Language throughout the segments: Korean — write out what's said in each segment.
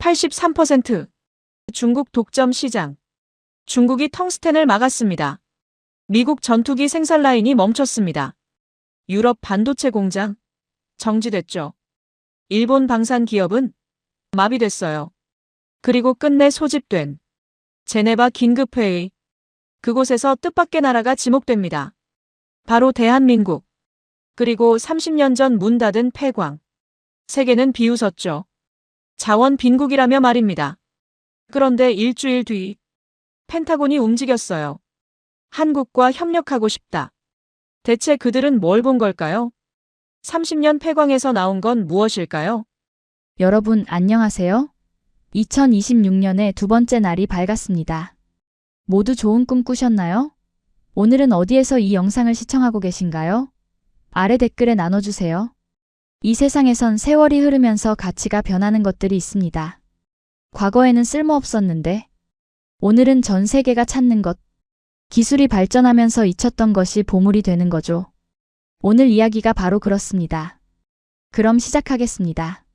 83%. 중국 독점 시장. 중국이 텅스텐을 막았습니다. 미국 전투기 생산 라인이 멈췄습니다. 유럽 반도체 공장 정지됐죠. 일본 방산 기업은 마비됐어요. 그리고 끝내 소집된 제네바 긴급회의. 그곳에서 뜻밖의 나라가 지목됩니다. 바로 대한민국. 그리고 30년 전 문 닫은 폐광. 세계는 비웃었죠. 자원 빈국이라며 말입니다. 그런데 일주일 뒤 펜타곤이 움직였어요. 한국과 협력하고 싶다. 대체 그들은 뭘 본 걸까요? 30년 폐광에서 나온 건 무엇일까요? 여러분 안녕하세요. 2026년의 두 번째 날이 밝았습니다. 모두 좋은 꿈 꾸셨나요? 오늘은 어디에서 이 영상을 시청하고 계신가요? 아래 댓글에 나눠주세요. 이 세상에선 세월이 흐르면서 가치가 변하는 것들이 있습니다. 과거에는 쓸모없었는데 오늘은 전 세계가 찾는 것, 기술이 발전하면서 잊혔던 것이 보물이 되는 거죠. 오늘 이야기가 바로 그렇습니다. 그럼 시작하겠습니다.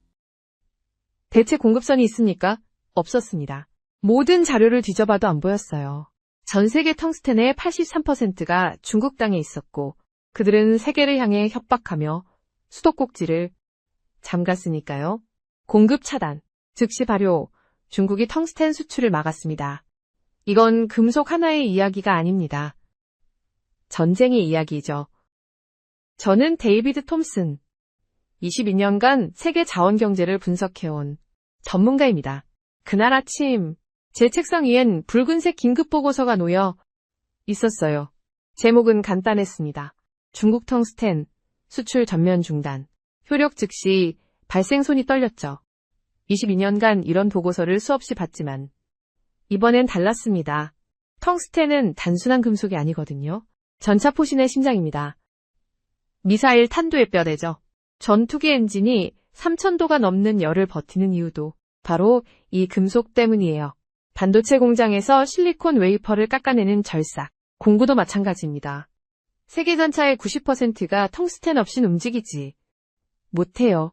대체 공급선이 있습니까? 없었습니다. 모든 자료를 뒤져봐도 안 보였어요. 전 세계 텅스텐의 83%가 중국 땅에 있었고 그들은 세계를 향해 협박하며 수도꼭지를 잠갔으니까요. 공급 차단, 즉시 발효, 중국이 텅스텐 수출을 막았습니다. 이건 금속 하나의 이야기가 아닙니다. 전쟁의 이야기죠. 저는 데이비드 톰슨, 22년간 세계 자원 경제를 분석해온 전문가입니다. 그날 아침 제 책상 위엔 붉은색 긴급보고서가 놓여 있었어요. 제목은 간단했습니다. 중국 텅스텐 수출 전면 중단. 효력 즉시 발생손이 떨렸죠. 22년간 이런 보고서를 수없이 봤지만 이번엔 달랐습니다. 텅스텐은 단순한 금속이 아니거든요. 전차포신의 심장입니다. 미사일 탄도의 뼈대죠. 전투기 엔진이 3000도가 넘는 열을 버티는 이유도 바로 이 금속 때문이에요. 반도체 공장에서 실리콘 웨이퍼를 깎아내는 절삭, 공구도 마찬가지입니다. 세계 전차의 90%가 텅스텐 없인 움직이지 못해요.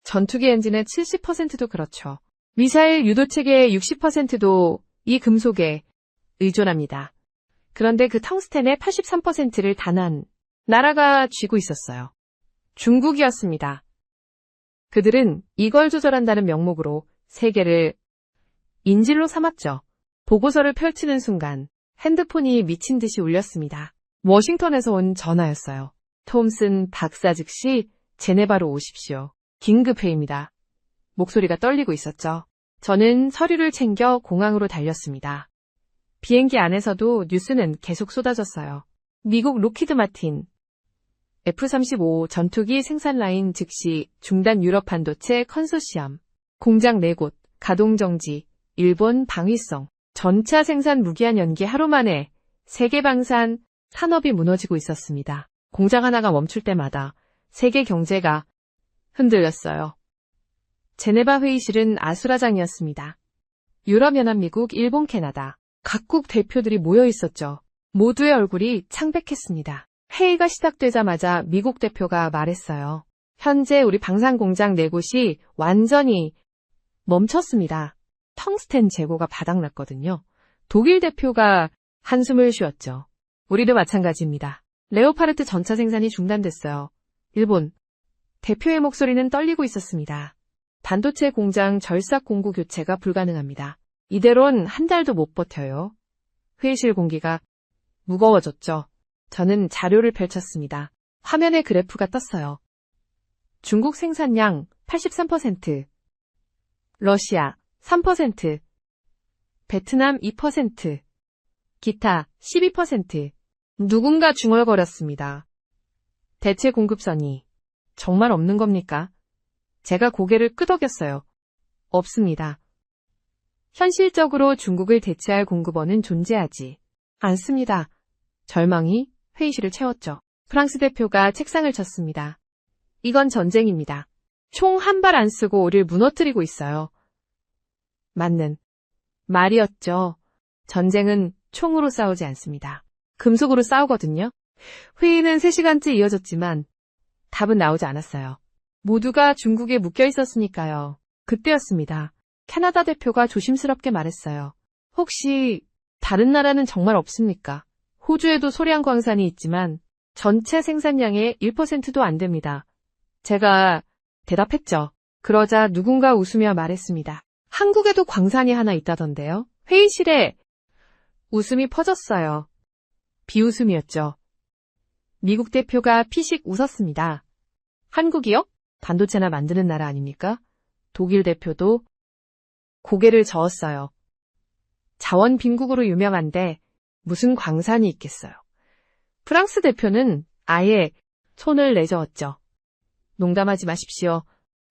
전투기 엔진의 70%도 그렇죠. 미사일 유도체계의 60%도 이 금속에 의존합니다. 그런데 그 텅스텐의 83%를 단 한 나라가 쥐고 있었어요. 중국이었습니다. 그들은 이걸 조절한다는 명목으로 세계를 인질로 삼았죠. 보고서를 펼치는 순간 핸드폰이 미친 듯이 울렸습니다. 워싱턴에서 온 전화였어요. 톰슨 박사 즉시 제네바로 오십시오. 긴급회의입니다. 목소리가 떨리고 있었죠. 저는 서류를 챙겨 공항으로 달렸습니다. 비행기 안에서도 뉴스는 계속 쏟아졌어요. 미국 로키드 마틴, F-35 전투기 생산 라인 즉시 중단, 유럽 반도체 컨소시엄, 공장 4곳, 가동 정지, 일본 방위성, 전차 생산 무기한 연기. 하루 만에 세계 방산 산업이 무너지고 있었습니다. 공장 하나가 멈출 때마다 세계 경제가 흔들렸어요. 제네바 회의실은 아수라장이었습니다. 유럽연합, 미국, 일본, 캐나다 각국 대표들이 모여 있었죠. 모두의 얼굴이 창백했습니다. 회의가 시작되자마자 미국 대표가 말했어요. 현재 우리 방산 공장 4곳이 완전히 멈췄습니다. 텅스텐 재고가 바닥났거든요. 독일 대표가 한숨을 쉬었죠. 우리도 마찬가지입니다. 레오파르트 전차 생산이 중단됐어요. 일본 대표의 목소리는 떨리고 있었습니다. 반도체 공장 절삭 공구 교체가 불가능합니다. 이대론 한 달도 못 버텨요. 회의실 공기가 무거워졌죠. 저는 자료를 펼쳤습니다. 화면에 그래프가 떴어요. 중국 생산량 83%, 러시아 3%, 베트남 2%, 기타 12%. 누군가 중얼거렸습니다. 대체 공급선이 정말 없는 겁니까? 제가 고개를 끄덕였어요. 없습니다. 현실적으로 중국을 대체할 공급원은 존재하지 않습니다. 절망이 회의실을 채웠죠. 프랑스 대표가 책상을 쳤습니다. 이건 전쟁입니다. 총 한 발 안 쓰고 우리를 무너뜨리고 있어요. 맞는 말이었죠. 전쟁은 총으로 싸우지 않습니다. 금속으로 싸우거든요. 회의는 3시간째 이어졌지만 답은 나오지 않았어요. 모두가 중국에 묶여 있었으니까요. 그때였습니다. 캐나다 대표가 조심스럽게 말했어요. 혹시 다른 나라는 정말 없습니까? 호주에도 소량 광산이 있지만 전체 생산량의 1%도 안 됩니다. 제가 대답했죠. 그러자 누군가 웃으며 말했습니다. 한국에도 광산이 하나 있다던데요. 회의실에 웃음이 퍼졌어요. 비웃음이었죠. 미국 대표가 피식 웃었습니다. 한국이요? 반도체나 만드는 나라 아닙니까? 독일 대표도 고개를 저었어요. 자원 빈국으로 유명한데 무슨 광산이 있겠어요. 프랑스 대표는 아예 손을 내저었죠. 농담하지 마십시오.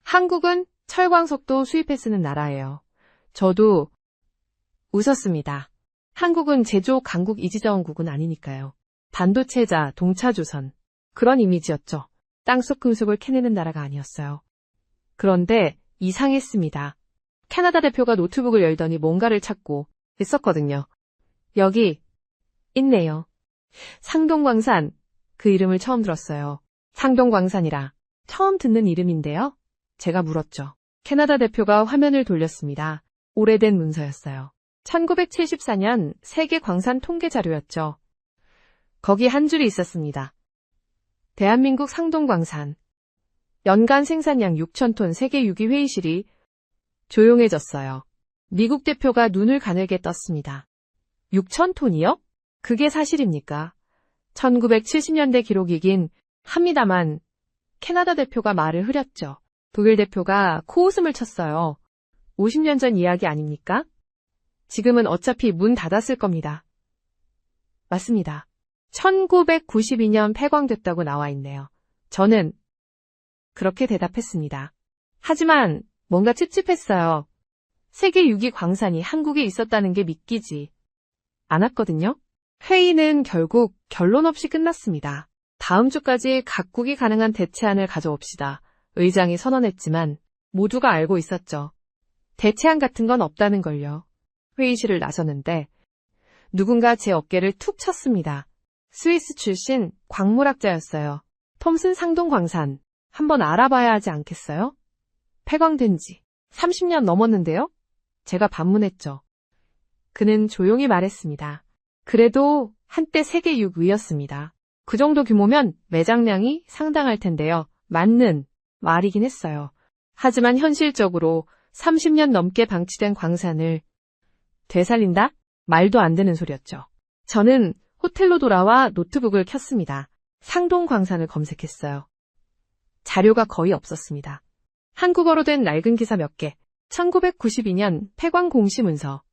한국은 철광석도 수입해 쓰는 나라예요. 저도 웃었습니다. 한국은 제조 강국 이지자원국은 아니니까요. 반도체자, 동차조선 그런 이미지였죠. 땅속 금속을 캐내는 나라가 아니었어요. 그런데 이상했습니다. 캐나다 대표가 노트북을 열더니 뭔가를 찾고 있었거든요. 여기 있네요. 상동광산, 그 이름을 처음 들었어요. 상동광산이라 처음 듣는 이름인데요. 제가 물었죠. 캐나다 대표가 화면을 돌렸습니다. 오래된 문서였어요. 1974년 세계 광산 통계 자료였죠. 거기 한 줄이 있었습니다. 대한민국 상동광산. 연간 생산량 6,000톤 세계 6위 회의실이 조용해졌어요. 미국 대표가 눈을 가늘게 떴습니다. 6,000톤이요? 그게 사실입니까? 1970년대 기록이긴 합니다만 캐나다 대표가 말을 흐렸죠. 독일 대표가 코웃음을 쳤어요. 50년 전 이야기 아닙니까? 지금은 어차피 문 닫았을 겁니다. 맞습니다. 1992년 폐광됐다고 나와 있네요. 저는 그렇게 대답했습니다. 하지만 뭔가 찝찝했어요. 세계 6위 광산이 한국에 있었다는 게 믿기지 않았거든요. 회의는 결국 결론 없이 끝났습니다. 다음 주까지 각국이 가능한 대체안을 가져옵시다. 의장이 선언했지만 모두가 알고 있었죠. 대체안 같은 건 없다는 걸요. 회의실을 나섰는데 누군가 제 어깨를 툭 쳤습니다. 스위스 출신 광물학자였어요. 톰슨 상동광산 한번 알아봐야 하지 않겠어요? 폐광된 지 30년 넘었는데요? 제가 반문했죠. 그는 조용히 말했습니다. 그래도 한때 세계 6위였습니다. 그 정도 규모면 매장량이 상당할 텐데요. 맞는 말이긴 했어요. 하지만 현실적으로 30년 넘게 방치된 광산을 되살린다? 말도 안 되는 소리였죠. 저는 호텔로 돌아와 노트북을 켰습니다. 상동광산을 검색했어요. 자료가 거의 없었습니다. 한국어로 된 낡은 기사 몇 개, 1992년 폐광 공시 문서,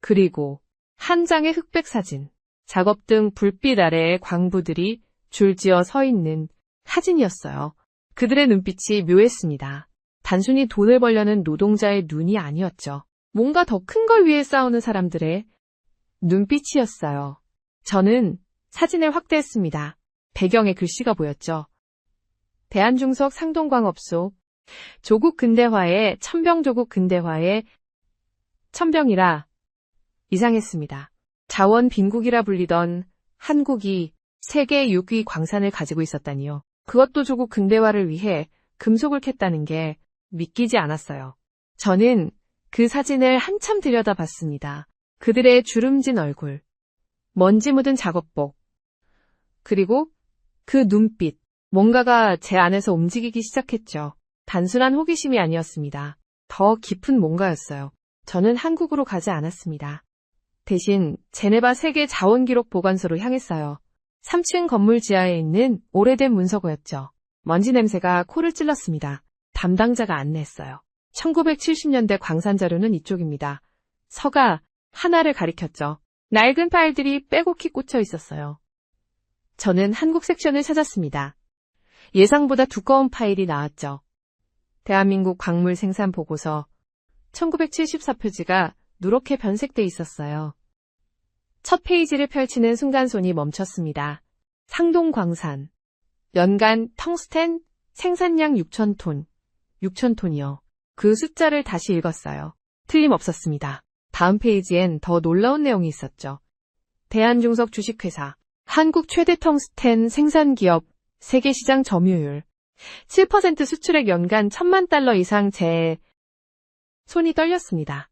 그리고 한 장의 흑백 사진, 작업 등 불빛 아래에 광부들이 줄지어 서 있는 사진이었어요. 그들의 눈빛이 묘했습니다. 단순히 돈을 벌려는 노동자의 눈이 아니었죠. 뭔가 더 큰 걸 위해 싸우는 사람들의 눈빛이었어요. 저는 사진을 확대했습니다. 배경에 글씨가 보였죠. 대한중석 상동광업소, 조국 근대화의 천병 조국 근대화의 천병이라 이상했습니다. 자원 빈국이라 불리던 한국이 세계 6위 광산을 가지고 있었다니요. 그것도 조국 근대화를 위해 금속을 캤다는 게 믿기지 않았어요. 저는 그 사진을 한참 들여다봤습니다. 그들의 주름진 얼굴, 먼지 묻은 작업복, 그리고 그 눈빛, 뭔가가 제 안에서 움직이기 시작했죠. 단순한 호기심이 아니었습니다. 더 깊은 뭔가였어요. 저는 한국으로 가지 않았습니다. 대신 제네바 세계 자원기록 보관소로 향했어요. 3층 건물 지하에 있는 오래된 문서고였죠. 먼지 냄새가 코를 찔렀습니다. 담당자가 안내했어요. 1970년대 광산 자료는 이쪽입니다. 서가 하나를 가리켰죠. 낡은 파일들이 빼곡히 꽂혀 있었어요. 저는 한국 섹션을 찾았습니다. 예상보다 두꺼운 파일이 나왔죠. 대한민국 광물 생산 보고서 1974표지가 누렇게 변색돼 있었어요. 첫 페이지를 펼치는 순간 손이 멈췄습니다. 상동광산. 연간 텅스텐 생산량 6,000톤. 6,000톤이요. 그 숫자를 다시 읽었어요. 틀림없었습니다. 다음 페이지엔 더 놀라운 내용이 있었죠. 대한중석 주식회사. 한국 최대 텅스텐 생산기업 세계시장 점유율. 7% 수출액 연간 $1,000만 이상 손이 떨렸습니다.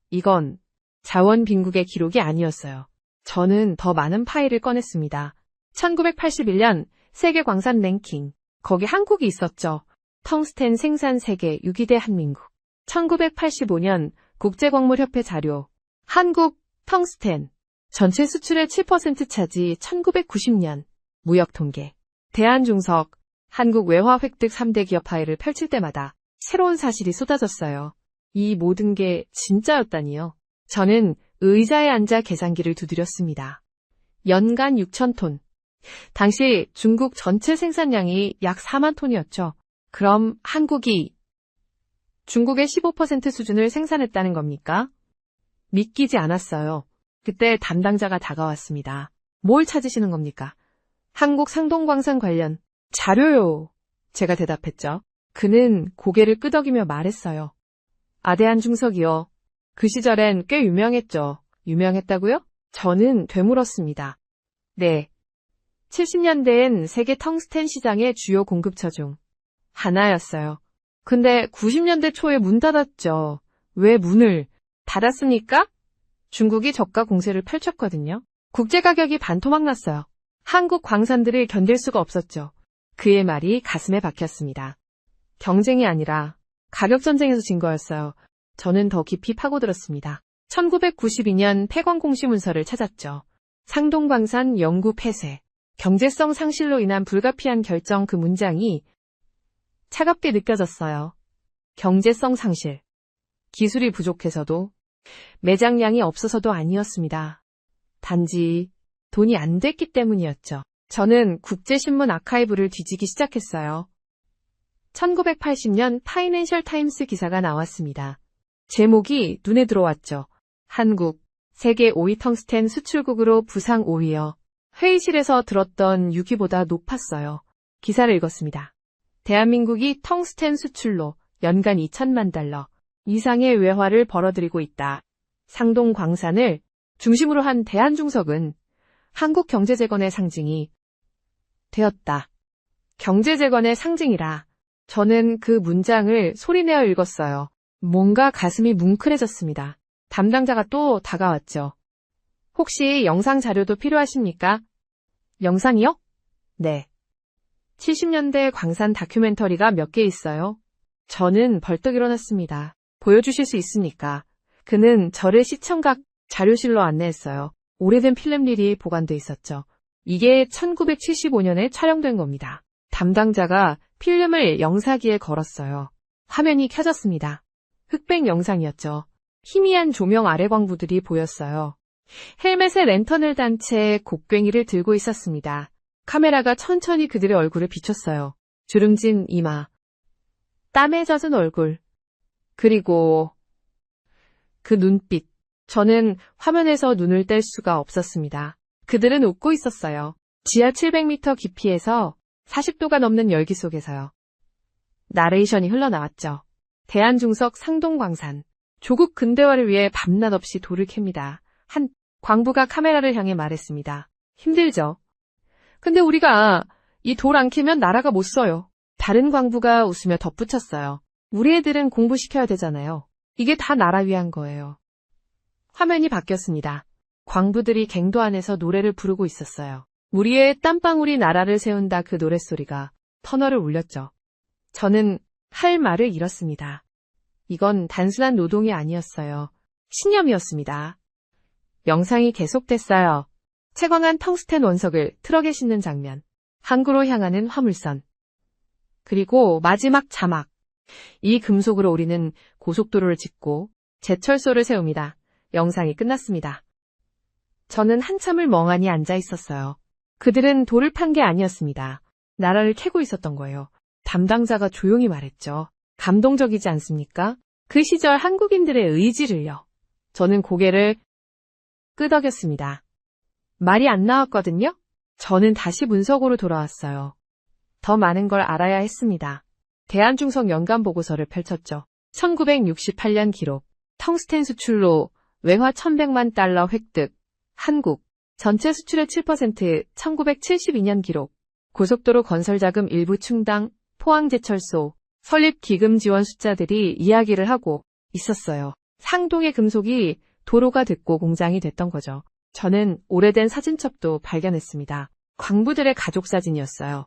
이건 자원 빈국의 기록이 아니었어요. 저는 더 많은 파일을 꺼냈습니다. 1981년 세계 광산 랭킹. 거기 한국이 있었죠. 텅스텐 생산 세계 6위 대한민국. 1985년 국제광물협회 자료. 한국 텅스텐 전체 수출의 7% 차지. 1990년 무역 통계. 대한중석 한국 외화 획득 3대 기업 파일을 펼칠 때마다 새로운 사실이 쏟아졌어요. 이 모든 게 진짜였다니요. 저는 의자에 앉아 계산기를 두드렸습니다. 연간 6,000톤. 당시 중국 전체 생산량이 약 4만 톤이었죠. 그럼 한국이 중국의 15% 수준을 생산했다는 겁니까? 믿기지 않았어요. 그때 담당자가 다가왔습니다. 뭘 찾으시는 겁니까? 한국 상동광산 관련 자료요. 제가 대답했죠. 그는 고개를 끄덕이며 말했어요. 대한중석이요. 그 시절엔 꽤 유명했죠. 유명했다고요? 저는 되물었습니다. 네. 70년대엔 세계 텅스텐 시장의 주요 공급처 중 하나였어요. 근데 90년대 초에 문 닫았죠. 왜 문을 닫았습니까? 중국이 저가 공세를 펼쳤거든요. 국제 가격이 반토막 났어요. 한국 광산들을 견딜 수가 없었죠. 그의 말이 가슴에 박혔습니다. 경쟁이 아니라 가격 전쟁에서 진 거였어요. 저는 더 깊이 파고들었습니다. 1992년 폐광 공시 문서를 찾았죠. 상동광산 영구 폐쇄, 경제성 상실로 인한 불가피한 결정. 그 문장이 차갑게 느껴졌어요. 경제성 상실. 기술이 부족해서도, 매장량이 없어서도 아니었습니다. 단지 돈이 안 됐기 때문이었죠. 저는 국제신문 아카이브를 뒤지기 시작했어요. 1980년 파이낸셜 타임스 기사가 나왔습니다. 제목이 눈에 들어왔죠. 한국, 세계 5위 텅스텐 수출국으로 부상 5위요. 회의실에서 들었던 6위보다 높았어요. 기사를 읽었습니다. 대한민국이 텅스텐 수출로 연간 2천만 달러 이상의 외화를 벌어들이고 있다. 상동 광산을 중심으로 한 대한중석은 한국 경제재건의 상징이 되었다. 경제재건의 상징이라. 저는 그 문장을 소리내어 읽었어요. 뭔가 가슴이 뭉클해졌습니다. 담당자가 또 다가왔죠. 혹시 영상 자료도 필요하십니까? 영상이요? 네. 70년대 광산 다큐멘터리가 몇 개 있어요. 저는 벌떡 일어났습니다. 보여주실 수 있습니까? 그는 저를 시청각 자료실로 안내했어요. 오래된 필름릴이 보관돼 있었죠. 이게 1975년에 촬영된 겁니다. 담당자가 필름을 영사기에 걸었어요. 화면이 켜졌습니다. 흑백 영상이었죠. 희미한 조명 아래 광부들이 보였어요. 헬멧에 랜턴을 단 채 곡괭이를 들고 있었습니다. 카메라가 천천히 그들의 얼굴을 비췄어요. 주름진 이마, 땀에 젖은 얼굴, 그리고 그 눈빛. 저는 화면에서 눈을 뗄 수가 없었습니다. 그들은 웃고 있었어요. 지하 700m 깊이에서 40도가 넘는 열기 속에서요. 나레이션이 흘러나왔죠. 대한중석 상동광산. 조국 근대화를 위해 밤낮 없이 돌을 캡니다. 한 광부가 카메라를 향해 말했습니다. 힘들죠? 근데 우리가 이 돌 안 캐면 나라가 못 써요. 다른 광부가 웃으며 덧붙였어요. 우리 애들은 공부시켜야 되잖아요. 이게 다 나라 위한 거예요. 화면이 바뀌었습니다. 광부들이 갱도 안에서 노래를 부르고 있었어요. 우리의 땀방울이 나라를 세운다. 그 노랫소리가 터널을 울렸죠. 저는 할 말을 잃었습니다. 이건 단순한 노동이 아니었어요. 신념이었습니다. 영상이 계속됐어요. 채광한 텅스텐 원석을 트럭에 싣는 장면. 항구로 향하는 화물선. 그리고 마지막 자막. 이 금속으로 우리는 고속도로를 짓고 제철소를 세웁니다. 영상이 끝났습니다. 저는 한참을 멍하니 앉아 있었어요. 그들은 돌을 판 게 아니었습니다. 나라를 캐고 있었던 거예요. 담당자가 조용히 말했죠. 감동적이지 않습니까? 그 시절 한국인들의 의지를요. 저는 고개를 끄덕였습니다. 말이 안 나왔거든요? 저는 다시 문석으로 돌아왔어요. 더 많은 걸 알아야 했습니다. 대한중석 연간 보고서를 펼쳤죠. 1968년 기록. 텅스텐 수출로 외화 1100만 달러 획득. 한국. 전체 수출의 7%. 1972년 기록. 고속도로 건설 자금 일부 충당. 포항제철소. 설립 기금 지원 숫자들이 이야기를 하고 있었어요. 상동의 금속이 도로가 됐고 공장이 됐던 거죠. 저는 오래된 사진첩도 발견했습니다. 광부들의 가족 사진이었어요.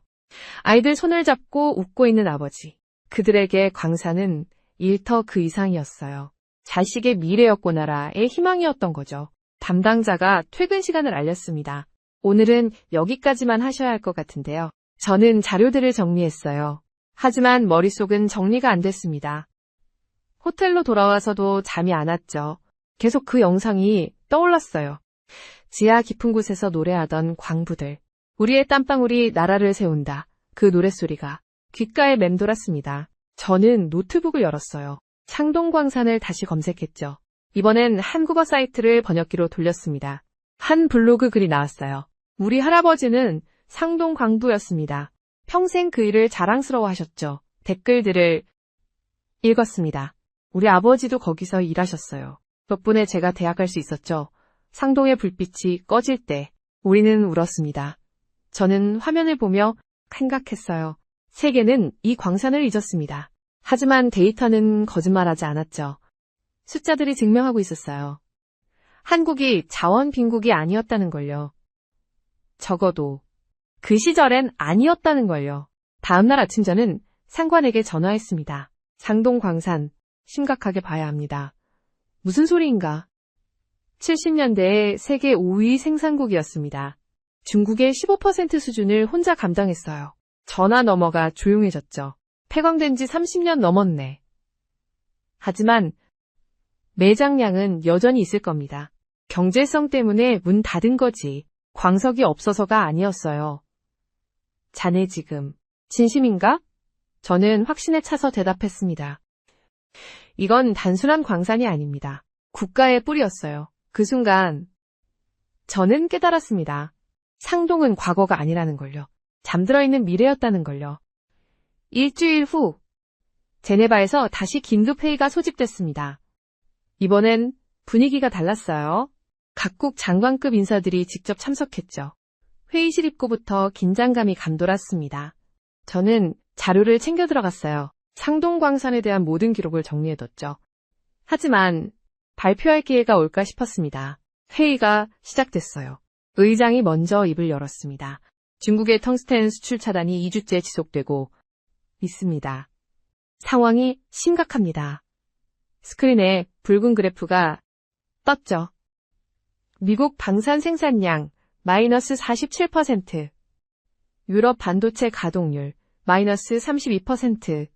아이들 손을 잡고 웃고 있는 아버지. 그들에게 광산은 일터 그 이상이었어요. 자식의 미래였구나라의 희망이었던 거죠. 담당자가 퇴근 시간을 알렸습니다. 오늘은 여기까지만 하셔야 할 것 같은데요. 저는 자료들을 정리했어요. 하지만 머릿속은 정리가 안 됐습니다. 호텔로 돌아와서도 잠이 안 왔죠. 계속 그 영상이 떠올랐어요. 지하 깊은 곳에서 노래하던 광부들. 우리의 땀방울이 나라를 세운다. 그 노랫소리가 귓가에 맴돌았습니다. 저는 노트북을 열었어요. 상동광산을 다시 검색했죠. 이번엔 한국어 사이트를 번역기로 돌렸습니다. 한 블로그 글이 나왔어요. 우리 할아버지는 상동광부였습니다. 평생 그 일을 자랑스러워하셨죠. 댓글들을 읽었습니다. 우리 아버지도 거기서 일하셨어요. 덕분에 제가 대학 갈 수 있었죠. 상동의 불빛이 꺼질 때 우리는 울었습니다. 저는 화면을 보며 생각했어요. 세계는 이 광산을 잊었습니다. 하지만 데이터는 거짓말하지 않았죠. 숫자들이 증명하고 있었어요. 한국이 자원 빈국이 아니었다는 걸요. 적어도 그 시절엔 아니었다는 걸요. 다음날 아침 저는 상관에게 전화했습니다. 상동광산 심각하게 봐야 합니다. 무슨 소리인가? 70년대에 세계 5위 생산국이었습니다. 중국의 15% 수준을 혼자 감당했어요. 전화 너머가 조용해졌죠. 폐광된 지 30년 넘었네. 하지만 매장량은 여전히 있을 겁니다. 경제성 때문에 문 닫은 거지. 광석이 없어서가 아니었어요. 자네 지금 진심인가? 저는 확신에 차서 대답했습니다. 이건 단순한 광산이 아닙니다. 국가의 뿌리였어요. 그 순간 저는 깨달았습니다. 상동은 과거가 아니라는 걸요. 잠들어 있는 미래였다는 걸요. 일주일 후 제네바에서 다시 긴급회의가 소집됐습니다. 이번엔 분위기가 달랐어요. 각국 장관급 인사들이 직접 참석했죠. 회의실 입구부터 긴장감이 감돌았습니다. 저는 자료를 챙겨 들어갔어요. 상동광산에 대한 모든 기록을 정리해뒀죠. 하지만 발표할 기회가 올까 싶었습니다. 회의가 시작됐어요. 의장이 먼저 입을 열었습니다. 중국의 텅스텐 수출 차단이 2주째 지속되고 있습니다. 상황이 심각합니다. 스크린에 붉은 그래프가 떴죠. 미국 방산 생산량 마이너스 47%, 유럽 반도체 가동률 마이너스 32%,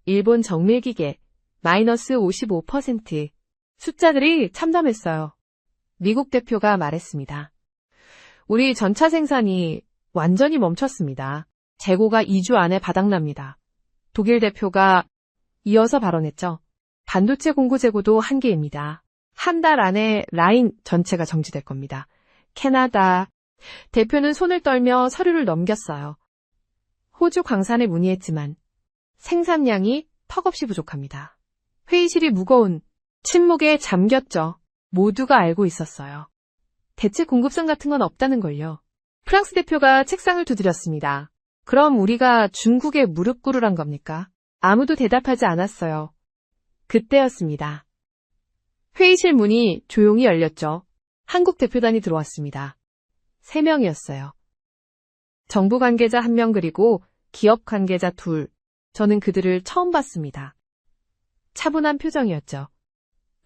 일본 정밀기계 마이너스 55%, 숫자들이 참담했어요. 미국 대표가 말했습니다. 우리 전차 생산이 완전히 멈췄습니다. 재고가 2주 안에 바닥납니다. 독일 대표가 이어서 발언했죠. 반도체 공구 재고도 한계입니다. 한 달 안에 라인 전체가 정지될 겁니다. 캐나다 대표는 손을 떨며 서류를 넘겼어요. 호주 광산에 문의했지만 생산량이 턱없이 부족합니다. 회의실이 무거운 침묵에 잠겼죠. 모두가 알고 있었어요. 대체 공급선 같은 건 없다는 걸요. 프랑스 대표가 책상을 두드렸습니다. 그럼 우리가 중국에 무릎 꿇으란 겁니까? 아무도 대답하지 않았어요. 그때였습니다. 회의실 문이 조용히 열렸죠. 한국 대표단이 들어왔습니다. 3명이었어요. 정부 관계자 1명 그리고 기업 관계자 2. 저는 그들을 처음 봤습니다. 차분한 표정이었죠.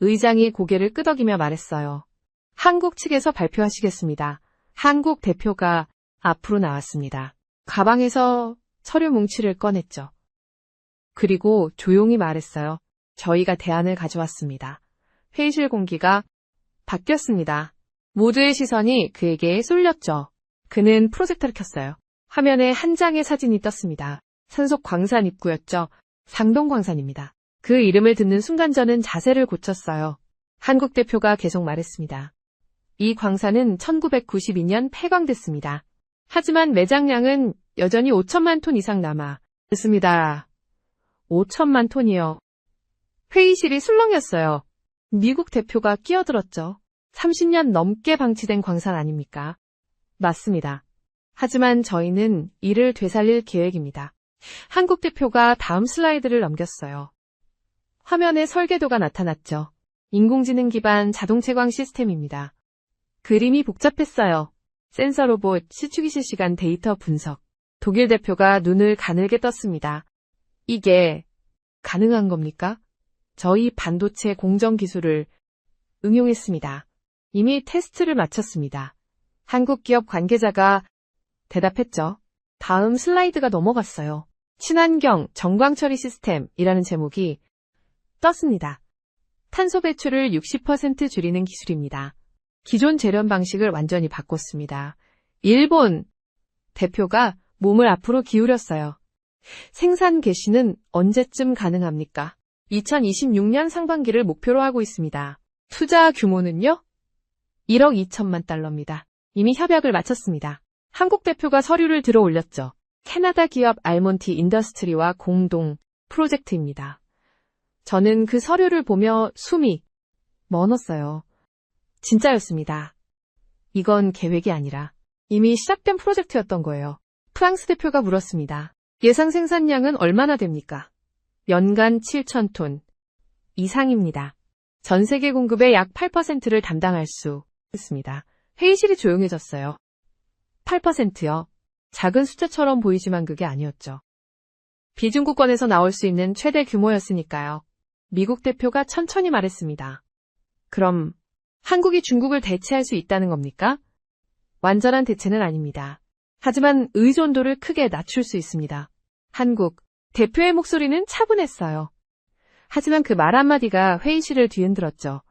의장이 고개를 끄덕이며 말했어요. 한국 측에서 발표하시겠습니다. 한국 대표가 앞으로 나왔습니다. 가방에서 서류 뭉치를 꺼냈죠. 그리고 조용히 말했어요. 저희가 대안을 가져왔습니다. 회의실 공기가 바뀌었습니다. 모두의 시선이 그에게 쏠렸죠. 그는 프로젝터를 켰어요. 화면에 한 장의 사진이 떴습니다. 산속 광산 입구였죠. 상동광산입니다. 그 이름을 듣는 순간 저는 자세를 고쳤어요. 한국 대표가 계속 말했습니다. 이 광산은 1992년 폐광됐습니다. 하지만 매장량은 여전히 5천만 톤 이상 남아 있습니다. 5천만 톤이요. 회의실이 술렁였어요. 미국 대표가 끼어들었죠. 30년 넘게 방치된 광산 아닙니까? 맞습니다. 하지만 저희는 이를 되살릴 계획입니다. 한국 대표가 다음 슬라이드를 넘겼어요. 화면에 설계도가 나타났죠. 인공지능 기반 자동 채광 시스템입니다. 그림이 복잡했어요. 센서 로봇, 시추기 실시간 데이터 분석. 독일 대표가 눈을 가늘게 떴습니다. 이게 가능한 겁니까? 저희 반도체 공정 기술을 응용했습니다. 이미 테스트를 마쳤습니다. 한국 기업 관계자가 대답했죠. 다음 슬라이드가 넘어갔어요. 친환경 정광 처리 시스템이라는 제목이 떴습니다. 탄소 배출을 60% 줄이는 기술입니다. 기존 재련 방식을 완전히 바꿨습니다. 일본 대표가 몸을 앞으로 기울였어요. 생산 개시는 언제쯤 가능합니까? 2026년 상반기를 목표로 하고 있습니다. 투자 규모는요? 1억 2천만 달러입니다. 이미 협약을 마쳤습니다. 한국 대표가 서류를 들어 올렸죠. 캐나다 기업 알몬티 인더스트리와 공동 프로젝트입니다. 저는 그 서류를 보며 숨이 멎었어요. 진짜였습니다. 이건 계획이 아니라 이미 시작된 프로젝트였던 거예요. 프랑스 대표가 물었습니다. 예상 생산량은 얼마나 됩니까? 연간 7,000톤 이상입니다. 전 세계 공급의 약 8%를 담당할 수 있습니다. 회의실이 조용해졌어요. 8%요. 작은 숫자처럼 보이지만 그게 아니었죠. 비중국권에서 나올 수 있는 최대 규모였으니까요. 미국 대표가 천천히 말했습니다. 그럼 한국이 중국을 대체할 수 있다는 겁니까? 완전한 대체는 아닙니다. 하지만 의존도를 크게 낮출 수 있습니다. 한국 대표의 목소리는 차분했어요. 하지만 그 말 한마디가 회의실을 뒤흔들었죠.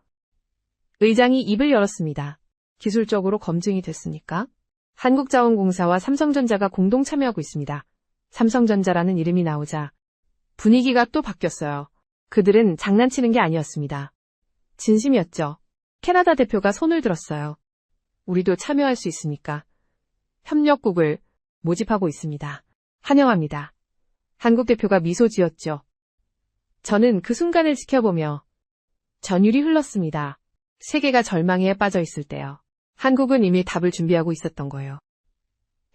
의장이 입을 열었습니다. 기술적으로 검증이 됐습니까? 한국자원공사와 삼성전자가 공동 참여하고 있습니다. 삼성전자라는 이름이 나오자 분위기가 또 바뀌었어요. 그들은 장난치는 게 아니었습니다. 진심이었죠. 캐나다 대표가 손을 들었어요. 우리도 참여할 수 있습니까? 협력국을 모집하고 있습니다. 환영합니다. 한국 대표가 미소 지었죠. 저는 그 순간을 지켜보며 전율이 흘렀습니다. 세계가 절망에 빠져 있을 때요. 한국은 이미 답을 준비하고 있었던 거예요.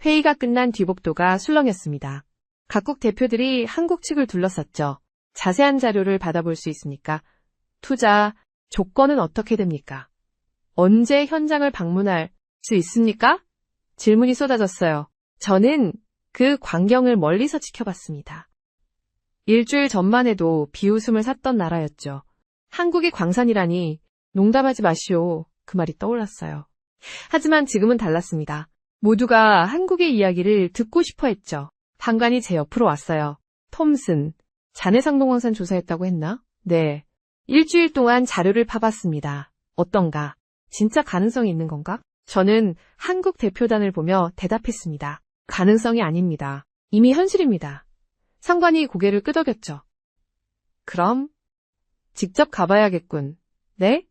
회의가 끝난 뒤복도가 술렁였습니다. 각국 대표들이 한국 측을 둘러쌌죠. 자세한 자료를 받아볼 수 있습니까? 투자 조건은 어떻게 됩니까? 언제 현장을 방문할 수 있습니까? 질문이 쏟아졌어요. 저는 그 광경을 멀리서 지켜봤습니다. 일주일 전만 해도 비웃음을 샀던 나라였죠. 한국이 광산이라니 농담하지 마시오. 그 말이 떠올랐어요. 하지만 지금은 달랐습니다. 모두가 한국의 이야기를 듣고 싶어 했죠. 판관이 제 옆으로 왔어요. 톰슨, 자네 상동광산 조사했다고 했나? 네. 일주일 동안 자료를 파봤습니다. 어떤가? 진짜 가능성이 있는 건가? 저는 한국 대표단을 보며 대답했습니다. 가능성이 아닙니다. 이미 현실입니다. 상관이 고개를 끄덕였죠. 그럼 직접 가봐야겠군. 네?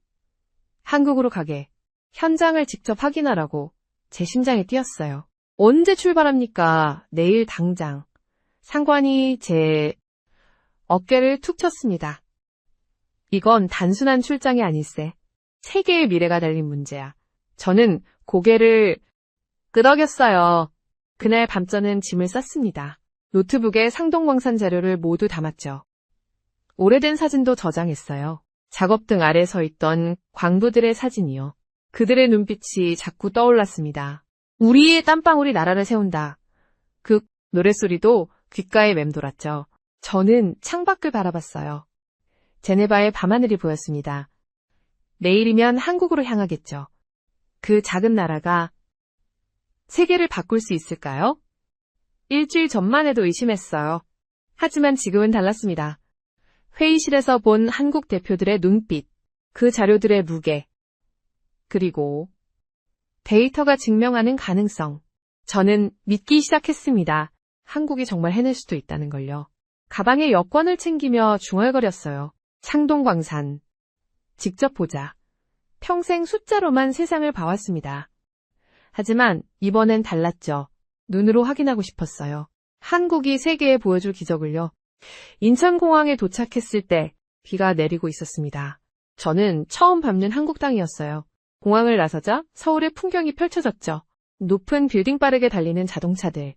한국으로 가게. 현장을 직접 확인하라고 제 심장이 뛰었어요. 언제 출발합니까? 내일 당장. 상관이 제 어깨를 툭 쳤습니다. 이건 단순한 출장이 아닐세. 세계의 미래가 달린 문제야. 저는 고개를 끄덕였어요. 그날 밤 저는 짐을 쌌습니다. 노트북에 상동광산 자료를 모두 담았죠. 오래된 사진도 저장했어요. 작업등 아래 서 있던 광부들의 사진이요. 그들의 눈빛이 자꾸 떠올랐습니다. 우리의 땀방울이 나라를 세운다. 그 노랫소리도 귓가에 맴돌았죠. 저는 창밖을 바라봤어요. 제네바의 밤하늘이 보였습니다. 내일이면 한국으로 향하겠죠. 그 작은 나라가 세계를 바꿀 수 있을까요? 일주일 전만 해도 의심했어요. 하지만 지금은 달랐습니다. 회의실에서 본 한국 대표들의 눈빛, 그 자료들의 무게, 그리고 데이터가 증명하는 가능성. 저는 믿기 시작했습니다. 한국이 정말 해낼 수도 있다는 걸요. 가방에 여권을 챙기며 중얼거렸어요. 상동광산. 직접 보자. 평생 숫자로만 세상을 봐왔습니다. 하지만 이번엔 달랐죠. 눈으로 확인하고 싶었어요. 한국이 세계에 보여줄 기적을요. 인천공항에 도착했을 때 비가 내리고 있었습니다. 저는 처음 밟는 한국 땅이었어요. 공항을 나서자 서울의 풍경이 펼쳐졌죠. 높은 빌딩 빠르게 달리는 자동차들.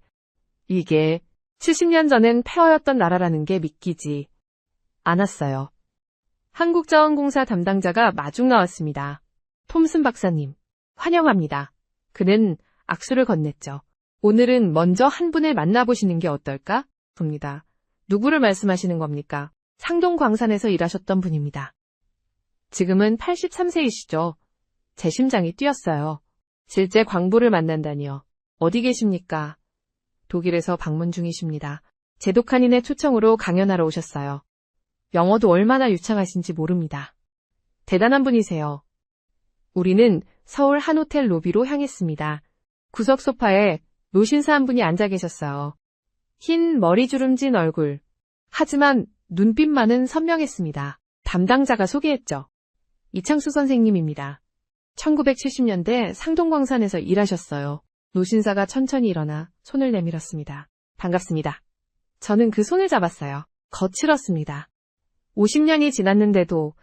이게 70년 전엔 폐허였던 나라라는 게 믿기지 않았어요. 한국자원공사 담당자가 마중 나왔습니다. 톰슨 박사님, 환영합니다. 그는 악수를 건넸죠. 오늘은 먼저 한 분을 만나보시는 게 어떨까? 봅니다. 누구를 말씀하시는 겁니까? 상동광산에서 일하셨던 분입니다. 지금은 83세이시죠. 제 심장이 뛰었어요. 실제 광부를 만난다니요. 어디 계십니까? 독일에서 방문 중이십니다. 제독한인의 초청으로 강연하러 오셨어요. 영어도 얼마나 유창하신지 모릅니다. 대단한 분이세요. 우리는 서울 한 호텔 로비로 향했습니다. 구석 소파에 노신사 한 분이 앉아 계셨어요. 흰 머리 주름진 얼굴. 하지만 눈빛만은 선명했습니다. 담당자가 소개했죠. 이창수 선생님입니다. 1970년대 상동광산에서 일하셨어요. 노신사가 천천히 일어나 손을 내밀었습니다. 반갑습니다. 저는 그 손을 잡았어요. 거칠었습니다. 50년이 지났는데도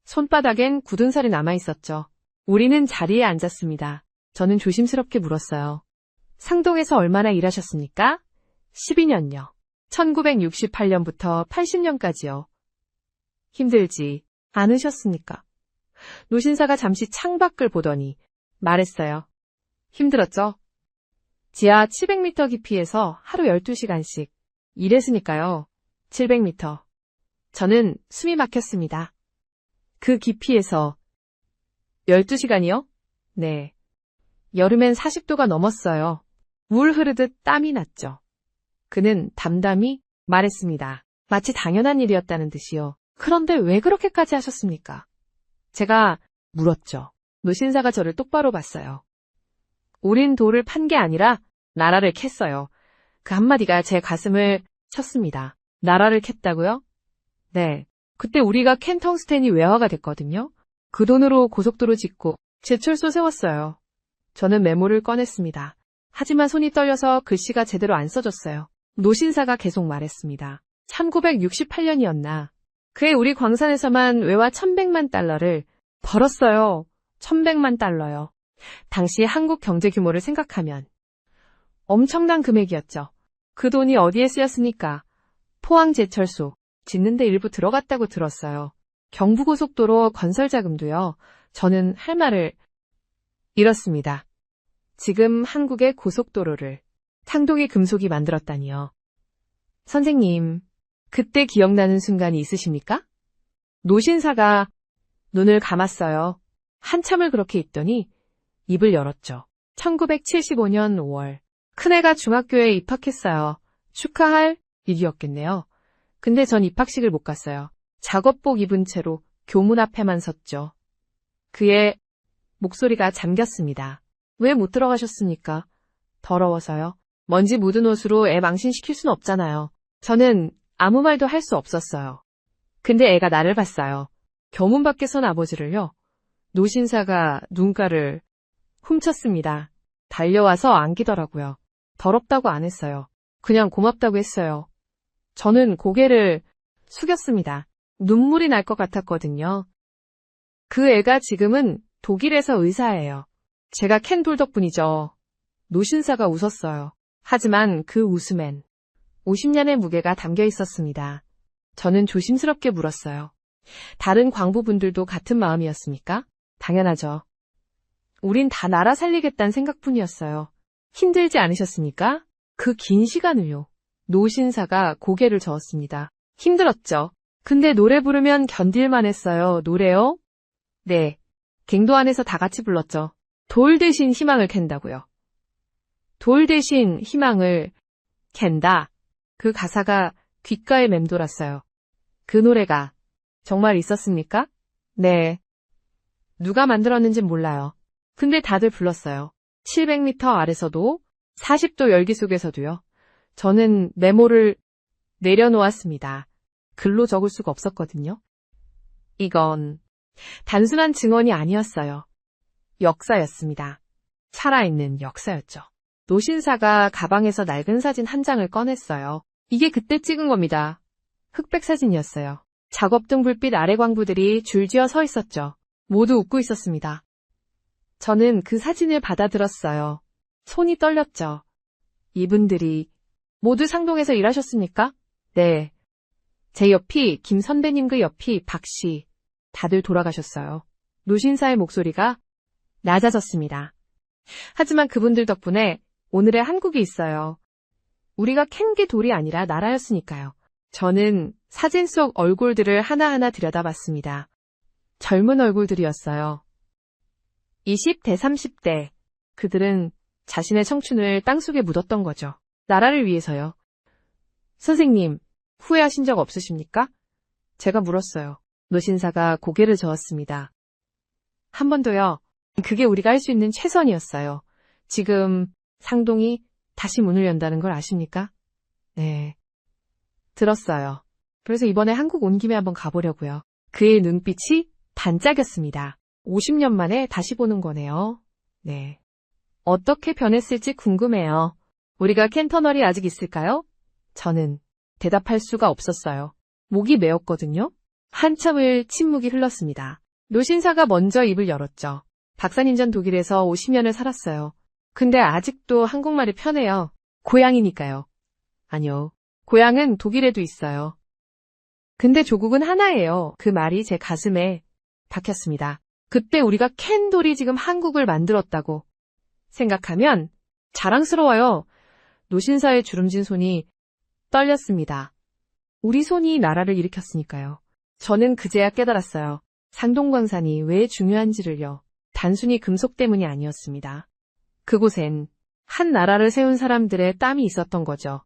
손바닥엔 굳은 살이 남아있었죠. 우리는 자리에 앉았습니다. 저는 조심스럽게 물었어요. 상동에서 얼마나 일하셨습니까? 12년요. 1968년부터 80년까지요. 힘들지 않으셨습니까? 노신사가 잠시 창밖을 보더니 말했어요. 힘들었죠? 지하 700m 깊이에서 하루 12시간씩 일했으니까요. 700m. 저는 숨이 막혔습니다. 그 깊이에서 12시간이요? 네. 여름엔 40도가 넘었어요. 물 흐르듯 땀이 났죠. 그는 담담히 말했습니다. 마치 당연한 일이었다는 듯이요. 그런데 왜 그렇게까지 하셨습니까? 제가 물었죠. 노신사가 저를 똑바로 봤어요. 우린 돌을 판 게 아니라 나라를 캤어요. 그 한마디가 제 가슴을 쳤습니다. 나라를 캤다고요? 네. 그때 우리가 캔 텅스텐이 외화가 됐거든요. 그 돈으로 고속도로 짓고 제철소 세웠어요. 저는 메모를 꺼냈습니다. 하지만 손이 떨려서 글씨가 제대로 안 써졌어요. 노신사가 계속 말했습니다. 1968년이었나. 그해 우리 광산에서만 외화 1100만 달러를 벌었어요. 1100만 달러요. 당시 한국 경제 규모를 생각하면 엄청난 금액이었죠. 그 돈이 어디에 쓰였습니까? 포항제철소 짓는데 일부 들어갔다고 들었어요. 경부고속도로 건설 자금도요. 저는 할 말을 잃었습니다. 지금 한국의 고속도로를 상동의 금속이 만들었다니요. 선생님, 그때 기억나는 순간이 있으십니까? 노신사가 눈을 감았어요. 한참을 그렇게 있더니 입을 열었죠. 1975년 5월. 큰애가 중학교에 입학했어요. 축하할 일이었겠네요. 근데 전 입학식을 못 갔어요. 작업복 입은 채로 교문 앞에만 섰죠. 그의 목소리가 잠겼습니다. 왜 못 들어가셨습니까? 더러워서요. 먼지 묻은 옷으로 애 망신시킬 순 없잖아요. 저는 아무 말도 할 수 없었어요. 근데 애가 나를 봤어요. 교문 밖에 선 아버지를요. 노신사가 눈가를 훔쳤습니다. 달려와서 안기더라고요. 더럽다고 안 했어요. 그냥 고맙다고 했어요. 저는 고개를 숙였습니다. 눈물이 날 것 같았거든요. 그 애가 지금은 독일에서 의사예요. 제가 캔 돌 덕분이죠. 노신사가 웃었어요. 하지만 그 웃음엔 50년의 무게가 담겨 있었습니다. 저는 조심스럽게 물었어요. 다른 광부분들도 같은 마음이었습니까? 당연하죠. 우린 다 나라 살리겠다는 생각뿐이었어요. 힘들지 않으셨습니까? 그 긴 시간을요. 노신사가 고개를 저었습니다. 힘들었죠. 근데 노래 부르면 견딜만 했어요. 노래요? 네. 갱도 안에서 다 같이 불렀죠. 돌 대신 희망을 캔다고요. 돌 대신 희망을 캔다. 그 가사가 귓가에 맴돌았어요. 그 노래가 정말 있었습니까? 네. 누가 만들었는진 몰라요. 근데 다들 불렀어요. 700m 아래서도 40도 열기 속에서도요. 저는 메모를 내려놓았습니다. 글로 적을 수가 없었거든요. 이건 단순한 증언이 아니었어요. 역사였습니다. 살아있는 역사였죠. 노신사가 가방에서 낡은 사진 한 장을 꺼냈어요. 이게 그때 찍은 겁니다. 흑백 사진이었어요. 작업등 불빛 아래 광부들이 줄지어 서 있었죠. 모두 웃고 있었습니다. 저는 그 사진을 받아들었어요. 손이 떨렸죠. 이분들이 모두 상동에서 일하셨습니까? 네. 제 옆이 김 선배님, 그 옆이 박 씨. 다들 돌아가셨어요. 노신사의 목소리가 낮아졌습니다. 하지만 그분들 덕분에 오늘의 한국이 있어요. 우리가 캔 게 돌이 아니라 나라였으니까요. 저는 사진 속 얼굴들을 하나하나 들여다봤습니다. 젊은 얼굴들이었어요. 20대, 30대. 그들은 자신의 청춘을 땅속에 묻었던 거죠. 나라를 위해서요. 선생님, 후회하신 적 없으십니까? 제가 물었어요. 노신사가 고개를 저었습니다. 한 번도요. 그게 우리가 할 수 있는 최선이었어요. 지금 상동이 다시 문을 연다는 걸 아십니까? 네. 들었어요. 그래서 이번에 한국 온 김에 한번 가보려고요. 그의 눈빛이 반짝였습니다. 50년 만에 다시 보는 거네요. 네. 어떻게 변했을지 궁금해요. 우리가 캔터널이 아직 있을까요? 저는 대답할 수가 없었어요. 목이 메었거든요. 한참을 침묵이 흘렀습니다. 노신사가 먼저 입을 열었죠. 박사님, 전 독일에서 50년을 살았어요. 근데 아직도 한국말이 편해요. 고향이니까요. 아니요. 고향은 독일에도 있어요. 근데 조국은 하나예요. 그 말이 제 가슴에 박혔습니다. 그때 우리가 캔돌이 지금 한국을 만들었다고 생각하면 자랑스러워요. 노신사의 주름진 손이 떨렸습니다. 우리 손이 나라를 일으켰으니까요. 저는 그제야 깨달았어요. 상동광산이 왜 중요한지를요. 단순히 금속 때문이 아니었습니다. 그곳엔 한 나라를 세운 사람들의 땀이 있었던 거죠.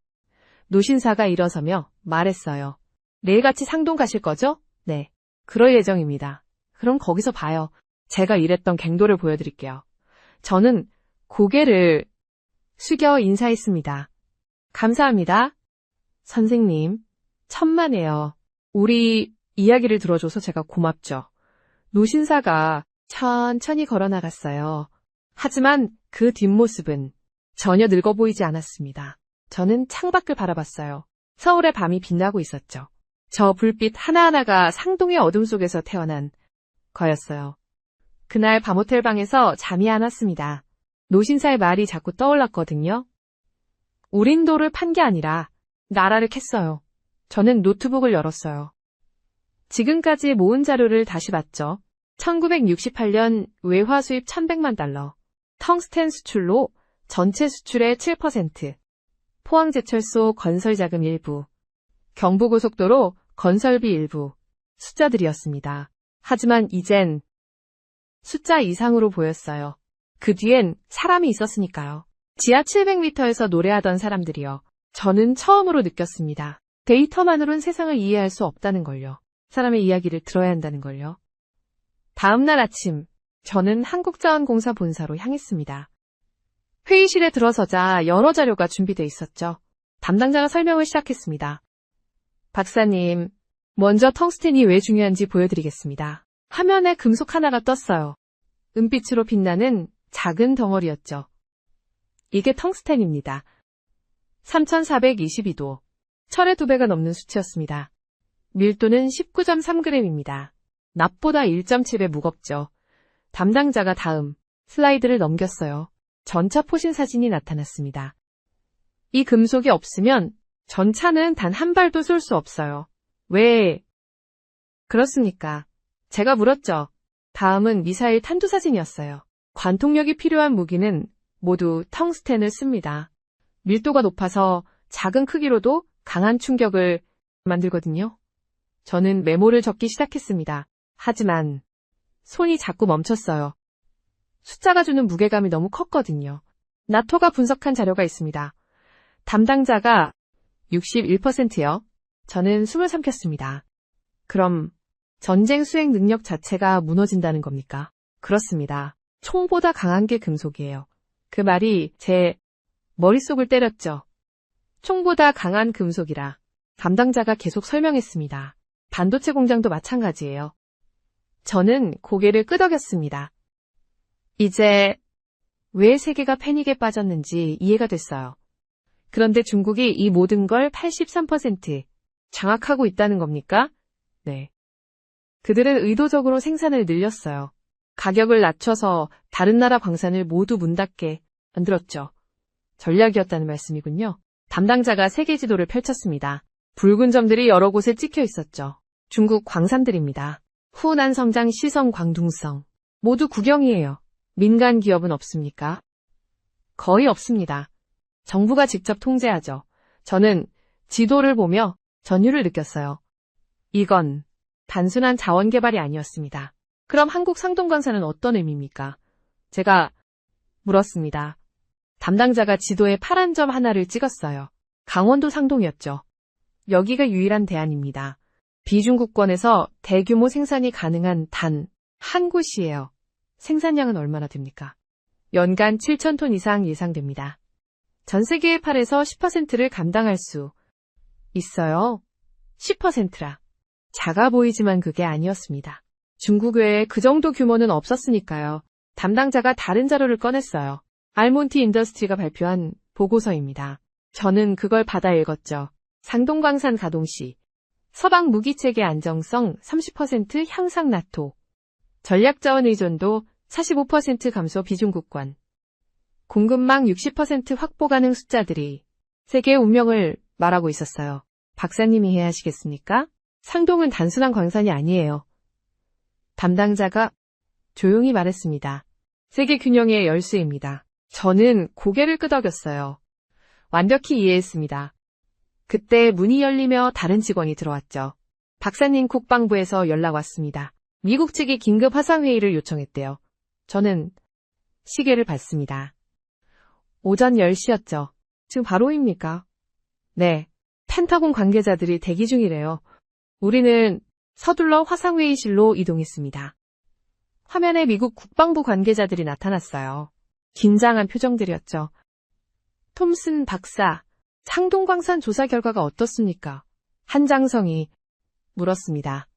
노신사가 일어서며 말했어요. 내일 같이 상동 가실 거죠? 네. 그럴 예정입니다. 그럼 거기서 봐요. 제가 일했던 갱도를 보여드릴게요. 저는 고개를 숙여 인사했습니다. 감사합니다. 선생님, 천만에요. 우리 이야기를 들어줘서 제가 고맙죠. 노신사가 천천히 걸어나갔어요. 하지만 그 뒷모습은 전혀 늙어 보이지 않았습니다. 저는 창밖을 바라봤어요. 서울의 밤이 빛나고 있었죠. 저 불빛 하나하나가 상동의 어둠 속에서 태어난 거였어요. 그날 밤 호텔 방에서 잠이 안 왔습니다. 노신사의 말이 자꾸 떠올랐거든요. 우린 돌을 판 게 아니라 나라를 캤어요. 저는 노트북을 열었어요. 지금까지 모은 자료를 다시 봤죠. 1968년 외화 수입 1100만 달러, 텅스텐 수출로 전체 수출의 7%, 포항제철소 건설 자금 일부, 경부고속도로 건설비 일부, 숫자들이었습니다. 하지만 이젠 숫자 이상으로 보였어요. 그 뒤엔 사람이 있었으니까요. 지하 700m에서 노래하던 사람들이요. 저는 처음으로 느꼈습니다. 데이터만으론 세상을 이해할 수 없다는 걸요. 사람의 이야기를 들어야 한다는 걸요. 다음 날 아침, 저는 한국자원공사 본사로 향했습니다. 회의실에 들어서자 여러 자료가 준비돼 있었죠. 담당자가 설명을 시작했습니다. 박사님, 먼저 텅스텐이 왜 중요한지 보여드리겠습니다. 화면에 금속 하나가 떴어요. 은빛으로 빛나는 작은 덩어리였죠. 이게 텅스텐입니다. 3422도, 철의 2배가 넘는 수치였습니다. 밀도는 19.3g입니다. 납보다 1.7배 무겁죠. 담당자가 다음 슬라이드를 넘겼어요. 전차 포신 사진이 나타났습니다. 이 금속이 없으면 전차는 단 한 발도 쏠 수 없어요. 왜 그렇습니까? 제가 물었죠. 다음은 미사일 탄두 사진이었어요. 관통력이 필요한 무기는 모두 텅스텐을 씁니다. 밀도가 높아서 작은 크기로도 강한 충격을 만들거든요. 저는 메모를 적기 시작했습니다. 하지만 손이 자꾸 멈췄어요. 숫자가 주는 무게감이 너무 컸거든요. 나토가 분석한 자료가 있습니다. 담당자가 61%요. 저는 숨을 삼켰습니다. 그럼 전쟁 수행 능력 자체가 무너진다는 겁니까? 그렇습니다. 총보다 강한 게 금속이에요. 그 말이 제 머릿속을 때렸죠. 총보다 강한 금속이라. 담당자가 계속 설명했습니다. 반도체 공장도 마찬가지예요. 저는 고개를 끄덕였습니다. 이제 왜 세계가 패닉에 빠졌는지 이해가 됐어요. 그런데 중국이 이 모든 걸 83% 장악하고 있다는 겁니까? 네. 그들은 의도적으로 생산을 늘렸어요. 가격을 낮춰서 다른 나라 광산을 모두 문 닫게 만들었죠. 전략이었다는 말씀이군요. 담당자가 세계 지도를 펼쳤습니다. 붉은 점들이 여러 곳에 찍혀 있었죠. 중국 광산들입니다. 후난 성장 시성 광둥성. 모두 국영이에요. 민간 기업은 없습니까? 거의 없습니다. 정부가 직접 통제하죠. 저는 지도를 보며 전율을 느꼈어요. 이건 단순한 자원 개발이 아니었습니다. 그럼 한국 상동광산은 어떤 의미입니까? 제가 물었습니다. 담당자가 지도에 파란 점 하나를 찍었어요. 강원도 상동이었죠. 여기가 유일한 대안입니다. 비중국권에서 대규모 생산이 가능한 단 한 곳이에요. 생산량은 얼마나 됩니까? 연간 7,000톤 이상 예상됩니다. 전 세계의 8에서 10%를 감당할 수 있어요. 10%라. 작아 보이지만 그게 아니었습니다. 중국 외에 그 정도 규모는 없었으니까요. 담당자가 다른 자료를 꺼냈어요. 알몬티 인더스트리가 발표한 보고서입니다. 저는 그걸 받아 읽었죠. 상동광산 가동 시 서방 무기체계 안정성 30% 향상 나토, 전략자원 의존도 45% 감소 비중국권, 공급망 60% 확보 가능 숫자들이 세계의 운명을 말하고 있었어요. 박사님이 해야 하시겠습니까? 상동은 단순한 광산이 아니에요. 담당자가 조용히 말했습니다. 세계 균형의 열쇠입니다. 저는 고개를 끄덕였어요. 완벽히 이해했습니다. 그때 문이 열리며 다른 직원이 들어왔죠. 박사님 국방부에서 연락 왔습니다. 미국 측이 긴급 화상회의를 요청했대요. 저는 시계를 봤습니다. 오전 10시였죠. 지금 바로입니까? 네. 펜타곤 관계자들이 대기 중이래요. 우리는 서둘러 화상회의실로 이동했습니다. 화면에 미국 국방부 관계자들이 나타났어요. 긴장한 표정들이었죠. 톰슨 박사, 상동광산 조사 결과가 어떻습니까? 한장성이 물었습니다.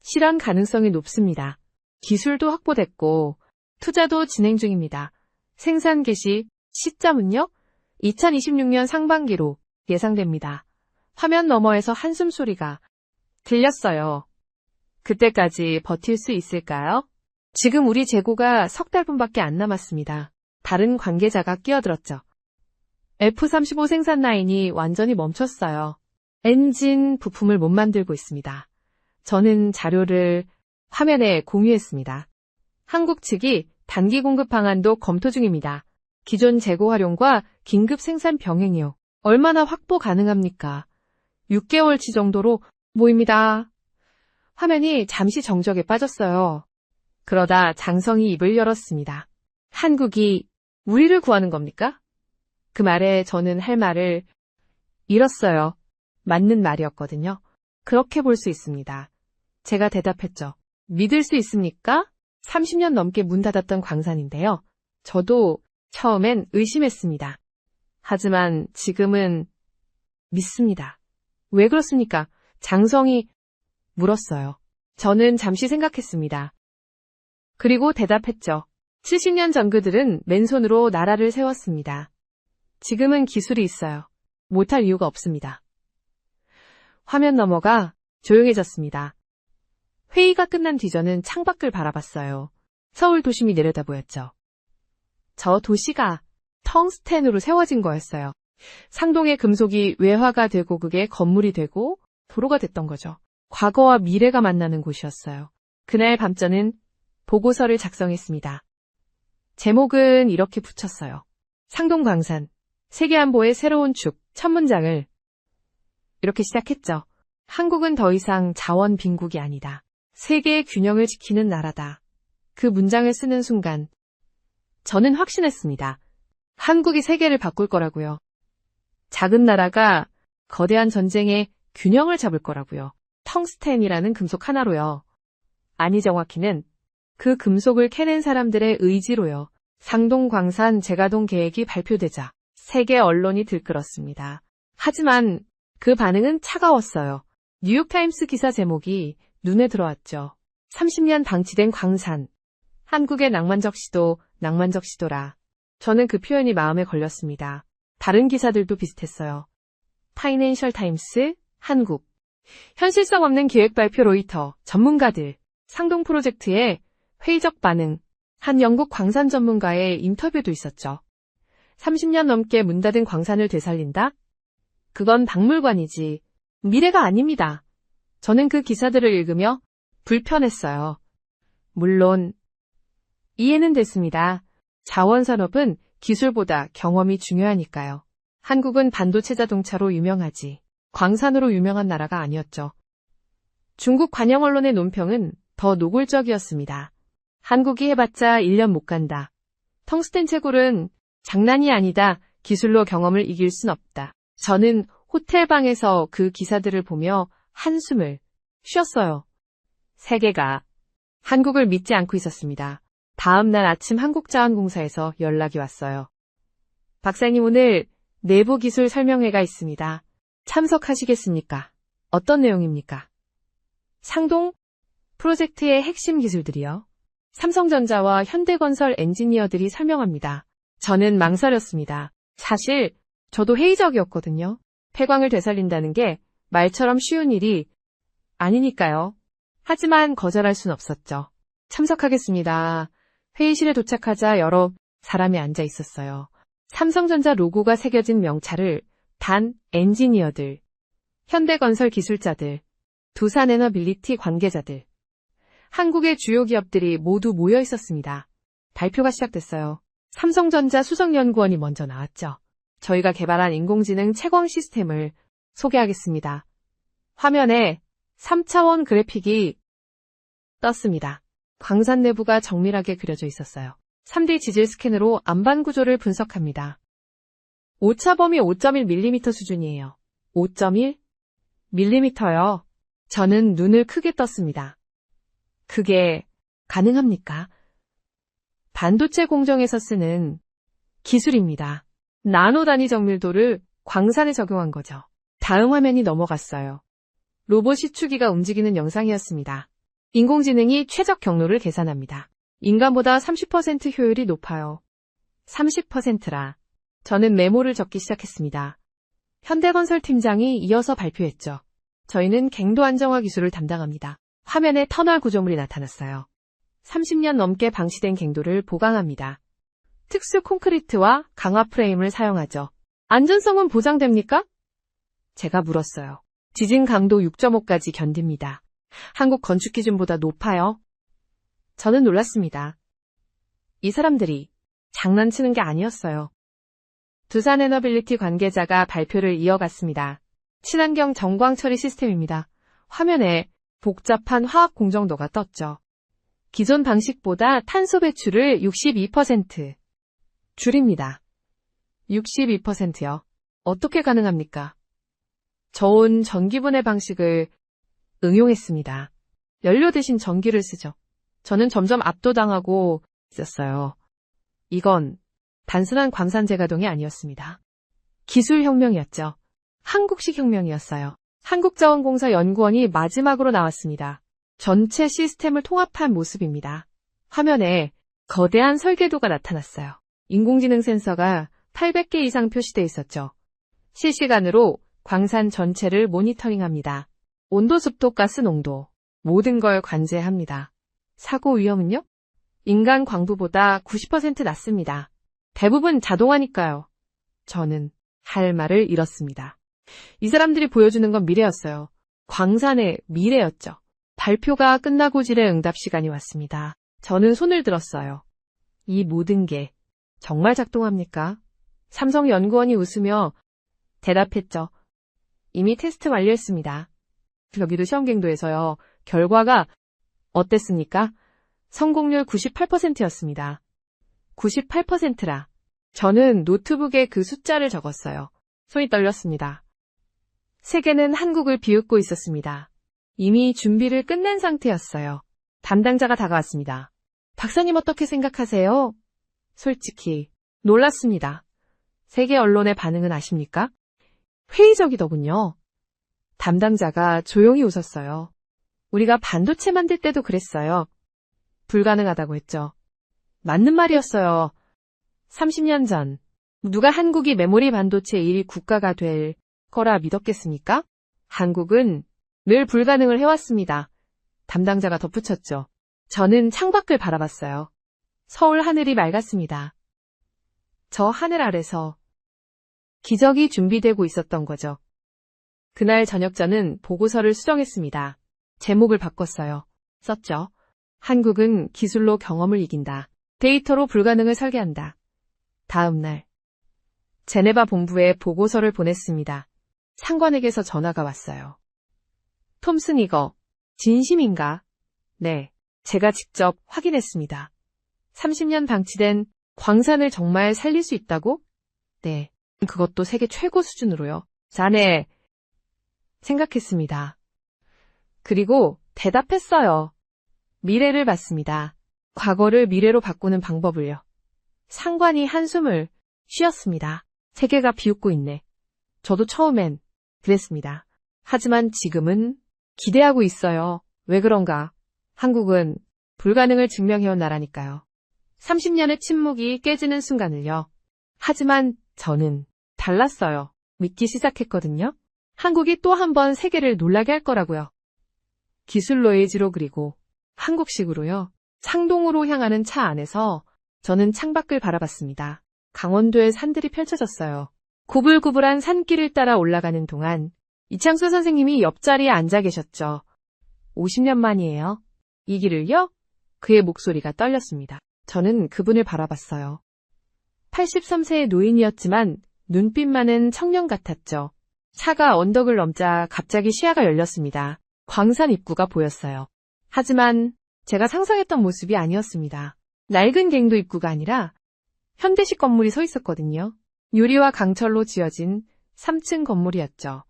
실현 가능성이 높습니다. 기술도 확보됐고 투자도 진행 중입니다. 생산 개시 시점은요? 2026년 상반기로 예상됩니다. 화면 너머에서 한숨 소리가 들렸어요. 그때까지 버틸 수 있을까요? 지금 우리 재고가 석 달분밖에 안 남았습니다. 다른 관계자가 끼어들었죠. F-35 생산 라인이 완전히 멈췄어요. 엔진 부품을 못 만들고 있습니다. 저는 자료를 화면에 공유했습니다. 한국 측이 단기 공급 방안도 검토 중입니다. 기존 재고 활용과 긴급 생산 병행이요. 얼마나 확보 가능합니까? 6개월치 정도로 모입니다. 화면이 잠시 정적에 빠졌어요. 그러다 장성이 입을 열었습니다. 한국이 우리를 구하는 겁니까? 그 말에 저는 할 말을 잃었어요. 맞는 말이었거든요. 그렇게 볼 수 있습니다. 제가 대답했죠. 믿을 수 있습니까? 30년 넘게 문 닫았던 광산인데요. 저도 처음엔 의심했습니다. 하지만 지금은 믿습니다. 왜 그렇습니까? 장성이 물었어요. 저는 잠시 생각했습니다. 그리고 대답했죠. 70년 전 그들은 맨손으로 나라를 세웠습니다. 지금은 기술이 있어요. 못할 이유가 없습니다. 화면 너머가 조용해졌습니다. 회의가 끝난 뒤 저는 창밖을 바라봤어요. 서울 도심이 내려다 보였죠. 저 도시가 텅스텐으로 세워진 거였어요. 상동의 금속이 외화가 되고 그게 건물이 되고 도로가 됐던 거죠. 과거와 미래가 만나는 곳이었어요. 그날 밤 저는 보고서를 작성했습니다. 제목은 이렇게 붙였어요. 상동광산, 세계안보의 새로운 축, 첫 문장을 이렇게 시작했죠. 한국은 더 이상 자원 빈국이 아니다. 세계의 균형을 지키는 나라다. 그 문장을 쓰는 순간 저는 확신했습니다. 한국이 세계를 바꿀 거라고요. 작은 나라가 거대한 전쟁의 균형을 잡을 거라고요. 텅스텐이라는 금속 하나로요. 아니 정확히는 그 금속을 캐낸 사람들의 의지로요. 상동광산 재가동 계획이 발표되자 세계 언론이 들끓었습니다. 하지만 그 반응은 차가웠어요. 뉴욕타임스 기사 제목이 눈에 들어왔죠. 30년 방치된 광산. 한국의 낭만적 시도, 낭만적 시도라. 저는 그 표현이 마음에 걸렸습니다. 다른 기사들도 비슷했어요. 파이낸셜 타임스, 한국. 현실성 없는 계획 발표 로이터, 전문가들. 상동 프로젝트의 회의적 반응. 한 영국 광산 전문가의 인터뷰도 있었죠. 30년 넘게 문 닫은 광산을 되살린다? 그건 박물관이지 미래가 아닙니다. 저는 그 기사들을 읽으며 불편했어요. 물론 이해는 됐습니다. 자원산업은 기술보다 경험이 중요하니까요. 한국은 반도체 자동차로 유명하지 광산으로 유명한 나라가 아니었죠. 중국 관영 언론의 논평은 더 노골적이었습니다. 한국이 해봤자 1년 못 간다. 텅스텐 채굴은 장난이 아니다. 기술로 경험을 이길 순 없다. 저는 호텔방에서 그 기사들을 보며 한숨을 쉬었어요. 세계가 한국을 믿지 않고 있었습니다. 다음 날 아침 한국자원공사에서 연락이 왔어요. 박사님, 오늘 내부 기술 설명회가 있습니다. 참석하시겠습니까? 어떤 내용입니까? 상동 프로젝트의 핵심 기술들이요. 삼성전자와 현대건설 엔지니어들이 설명합니다. 저는 망설였습니다. 사실 저도 회의적이었거든요. 폐광을 되살린다는 게 말처럼 쉬운 일이 아니니까요. 하지만 거절할 순 없었죠. 참석하겠습니다. 회의실에 도착하자 여러 사람이 앉아 있었어요. 삼성전자 로고가 새겨진 명찰을 단 엔지니어들, 현대건설 기술자들, 두산에너빌리티 관계자들, 한국의 주요 기업들이 모두 모여 있었습니다. 발표가 시작됐어요. 삼성전자 수석연구원이 먼저 나왔죠. 저희가 개발한 인공지능 채광 시스템을 소개하겠습니다. 화면에 3차원 그래픽이 떴습니다. 광산 내부가 정밀하게 그려져 있었어요. 3D 지질 스캔으로 안반 구조를 분석합니다. 오차 범위 5.1mm 수준이에요. 5.1mm요. 저는 눈을 크게 떴습니다. 그게 가능합니까? 반도체 공정에서 쓰는 기술입니다. 나노 단위 정밀도를 광산에 적용한 거죠. 다음 화면이 넘어갔어요. 로봇 시추기가 움직이는 영상이었습니다. 인공지능이 최적 경로를 계산합니다. 인간보다 30% 효율이 높아요. 30%라. 저는 메모를 적기 시작했습니다. 현대건설 팀장이 이어서 발표했죠. 저희는 갱도 안정화 기술을 담당합니다. 화면에 터널 구조물이 나타났어요. 30년 넘게 방치된 갱도를 보강합니다. 특수 콘크리트와 강화 프레임을 사용하죠. 안전성은 보장됩니까? 제가 물었어요. 지진 강도 6.5까지 견딥니다. 한국 건축 기준보다 높아요. 저는 놀랐습니다. 이 사람들이 장난치는 게 아니었어요. 두산에너빌리티 관계자가 발표를 이어갔습니다. 친환경 정광 처리 시스템입니다. 화면에 복잡한 화학 공정도가 떴죠. 기존 방식보다 탄소 배출을 62% 줄입니다. 62%요. 어떻게 가능합니까? 저온 전기분해 방식을 응용했습니다. 연료 대신 전기를 쓰죠. 저는 점점 압도당하고 있었어요. 이건 단순한 광산 재가동이 아니었습니다. 기술 혁명이었죠. 한국식 혁명이었어요. 한국자원공사 연구원이 마지막으로 나왔습니다. 전체 시스템을 통합한 모습입니다. 화면에 거대한 설계도가 나타났어요. 인공지능 센서가 800개 이상 표시되어 있었죠. 실시간으로 광산 전체를 모니터링합니다. 온도, 습도, 가스 농도, 모든 걸 관제합니다. 사고 위험은요? 인간 광부보다 90% 낮습니다. 대부분 자동화니까요. 저는 할 말을 잃었습니다. 이 사람들이 보여주는 건 미래였어요. 광산의 미래였죠. 발표가 끝나고 질의 응답 시간이 왔습니다. 저는 손을 들었어요. 이 모든 게 정말 작동합니까? 삼성 연구원이 웃으며 대답했죠. 이미 테스트 완료했습니다. 여기도 시험갱도에서요. 결과가 어땠습니까? 성공률 98%였습니다. 98%라. 저는 노트북에 그 숫자를 적었어요. 손이 떨렸습니다. 세계는 한국을 비웃고 있었습니다. 이미 준비를 끝낸 상태였어요. 담당자가 다가왔습니다. 박사님 어떻게 생각하세요? 솔직히 놀랐습니다. 세계 언론의 반응은 아십니까? 회의적이더군요. 담당자가 조용히 웃었어요. 우리가 반도체 만들 때도 그랬어요. 불가능하다고 했죠. 맞는 말이었어요. 30년 전 누가 한국이 메모리 반도체 1위 국가가 될 거라 믿었겠습니까? 한국은 늘 불가능을 해왔습니다. 담당자가 덧붙였죠. 저는 창밖을 바라봤어요. 서울 하늘이 맑았습니다. 저 하늘 아래서 기적이 준비되고 있었던 거죠. 그날 저녁 저는 보고서를 수정했습니다. 제목을 바꿨어요. 썼죠. 한국은 기술로 경험을 이긴다. 데이터로 불가능을 설계한다. 다음 날 제네바 본부에 보고서를 보냈습니다. 상관에게서 전화가 왔어요. 톰슨 이거 진심인가? 네, 제가 직접 확인했습니다. 30년 방치된 광산을 정말 살릴 수 있다고? 네, 그것도 세계 최고 수준으로요. 자네 생각했습니다. 그리고 대답했어요. 미래를 봤습니다. 과거를 미래로 바꾸는 방법을요. 상관이 한숨을 쉬었습니다. 세계가 비웃고 있네. 저도 처음엔 그랬습니다. 하지만 지금은 기대하고 있어요. 왜 그런가? 한국은 불가능을 증명해온 나라니까요. 30년의 침묵이 깨지는 순간을요. 하지만 저는 달랐어요. 믿기 시작했거든요. 한국이 또 한 번 세계를 놀라게 할 거라고요. 기술로의 의지로 그리고 한국식으로요. 상동으로 향하는 차 안에서 저는 창밖을 바라봤습니다. 강원도의 산들이 펼쳐졌어요. 구불구불한 산길을 따라 올라가는 동안 이창수 선생님이 옆자리에 앉아 계셨죠. 50년 만이에요. 이 길을요? 그의 목소리가 떨렸습니다. 저는 그분을 바라봤어요. 83세의 노인이었지만 눈빛만은 청년 같았죠. 차가 언덕을 넘자 갑자기 시야가 열렸습니다. 광산 입구가 보였어요. 하지만 제가 상상했던 모습이 아니었습니다. 낡은 갱도 입구가 아니라 현대식 건물이 서 있었거든요. 유리와 강철로 지어진 3층 건물이었죠.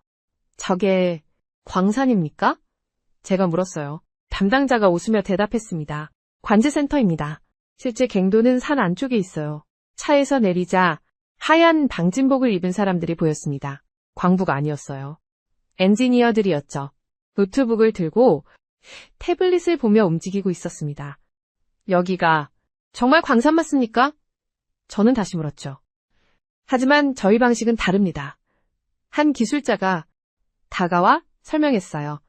저게 광산입니까? 제가 물었어요. 담당자가 웃으며 대답했습니다. 관제센터입니다. 실제 갱도는 산 안쪽에 있어요. 차에서 내리자 하얀 방진복을 입은 사람들이 보였습니다. 광부가 아니었어요. 엔지니어들이었죠. 노트북을 들고 태블릿을 보며 움직이고 있었습니다. 여기가 정말 광산 맞습니까? 저는 다시 물었죠. 하지만 저희 방식은 다릅니다. 한 기술자가 다가와 설명했어요.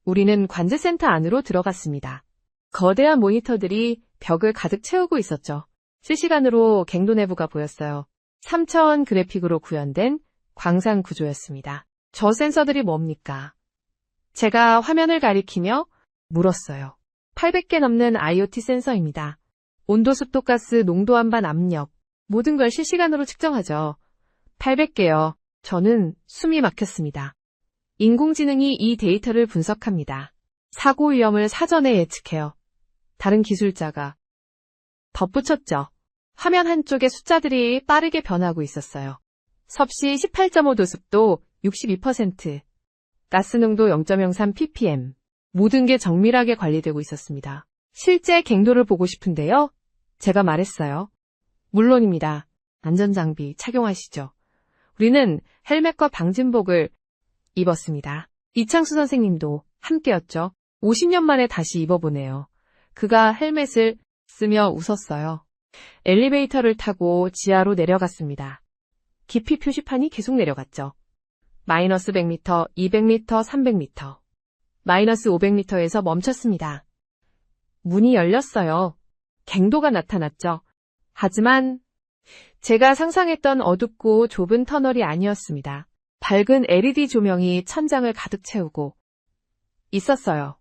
우리는 관제센터 안으로 들어갔습니다. 거대한 모니터들이 벽을 가득 채우고 있었죠. 실시간으로 갱도 내부가 보였어요. 3차원 그래픽으로 구현된 광산 구조였습니다. 저 센서들이 뭡니까? 제가 화면을 가리키며 물었어요. 800개 넘는 IoT 센서입니다. 온도, 습도, 가스, 농도, 한반, 압력, 모든 걸 실시간으로 측정하죠. 800개요. 저는 숨이 막혔습니다. 인공지능이 이 데이터를 분석합니다. 사고 위험을 사전에 예측해요. 다른 기술자가 덧붙였죠. 화면 한쪽에 숫자들이 빠르게 변하고 있었어요. 섭씨 18.5도, 습도 62%, 가스 농도 0.03 ppm. 모든 게 정밀하게 관리되고 있었습니다. 실제 갱도를 보고 싶은데요. 제가 말했어요. 물론입니다. 안전장비 착용하시죠. 우리는 헬멧과 방진복을 입었습니다. 이창수 선생님도 함께였죠. 50년 만에 다시 입어보네요. 그가 헬멧을 쓰며 웃었어요. 엘리베이터를 타고 지하로 내려갔습니다. 깊이 표시판이 계속 내려갔죠. 마이너스 100m, 200m, 300m, 마이너스 500m에서 멈췄습니다. 문이 열렸어요. 갱도가 나타났죠. 하지만 제가 상상했던 어둡고 좁은 터널이 아니었습니다. 밝은 LED 조명이 천장을 가득 채우고 있었어요.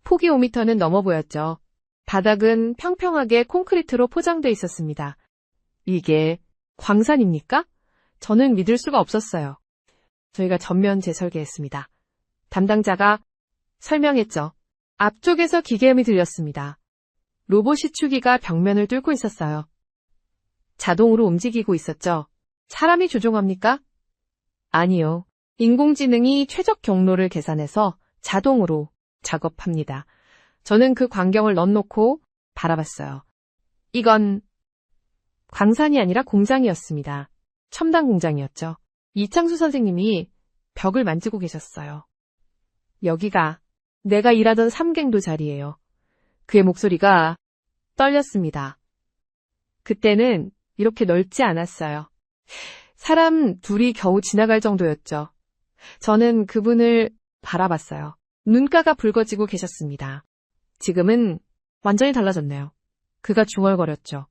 폭이 5m는 넘어 보였죠. 바닥은 평평하게 콘크리트로 포장돼 있었습니다. 이게 광산입니까? 저는 믿을 수가 없었어요. 저희가 전면 재설계했습니다. 담당자가 설명했죠. 앞쪽에서 기계음이 들렸습니다. 로봇 시추기가 벽면을 뚫고 있었어요. 자동으로 움직이고 있었죠. 사람이 조종합니까? 아니요. 인공지능이 최적 경로를 계산해서 자동으로 작업합니다. 저는 그 광경을 넌놓고 바라봤어요. 이건 광산이 아니라 공장이었습니다. 첨단 공장이었죠. 이창수 선생님이 벽을 만지고 계셨어요. 여기가 내가 일하던 삼갱도 자리예요. 그의 목소리가 떨렸습니다. 그때는 이렇게 넓지 않았어요. 사람 둘이 겨우 지나갈 정도였죠. 저는 그분을 바라봤어요. 눈가가 붉어지고 계셨습니다. 지금은 완전히 달라졌네요. 그가 중얼거렸죠.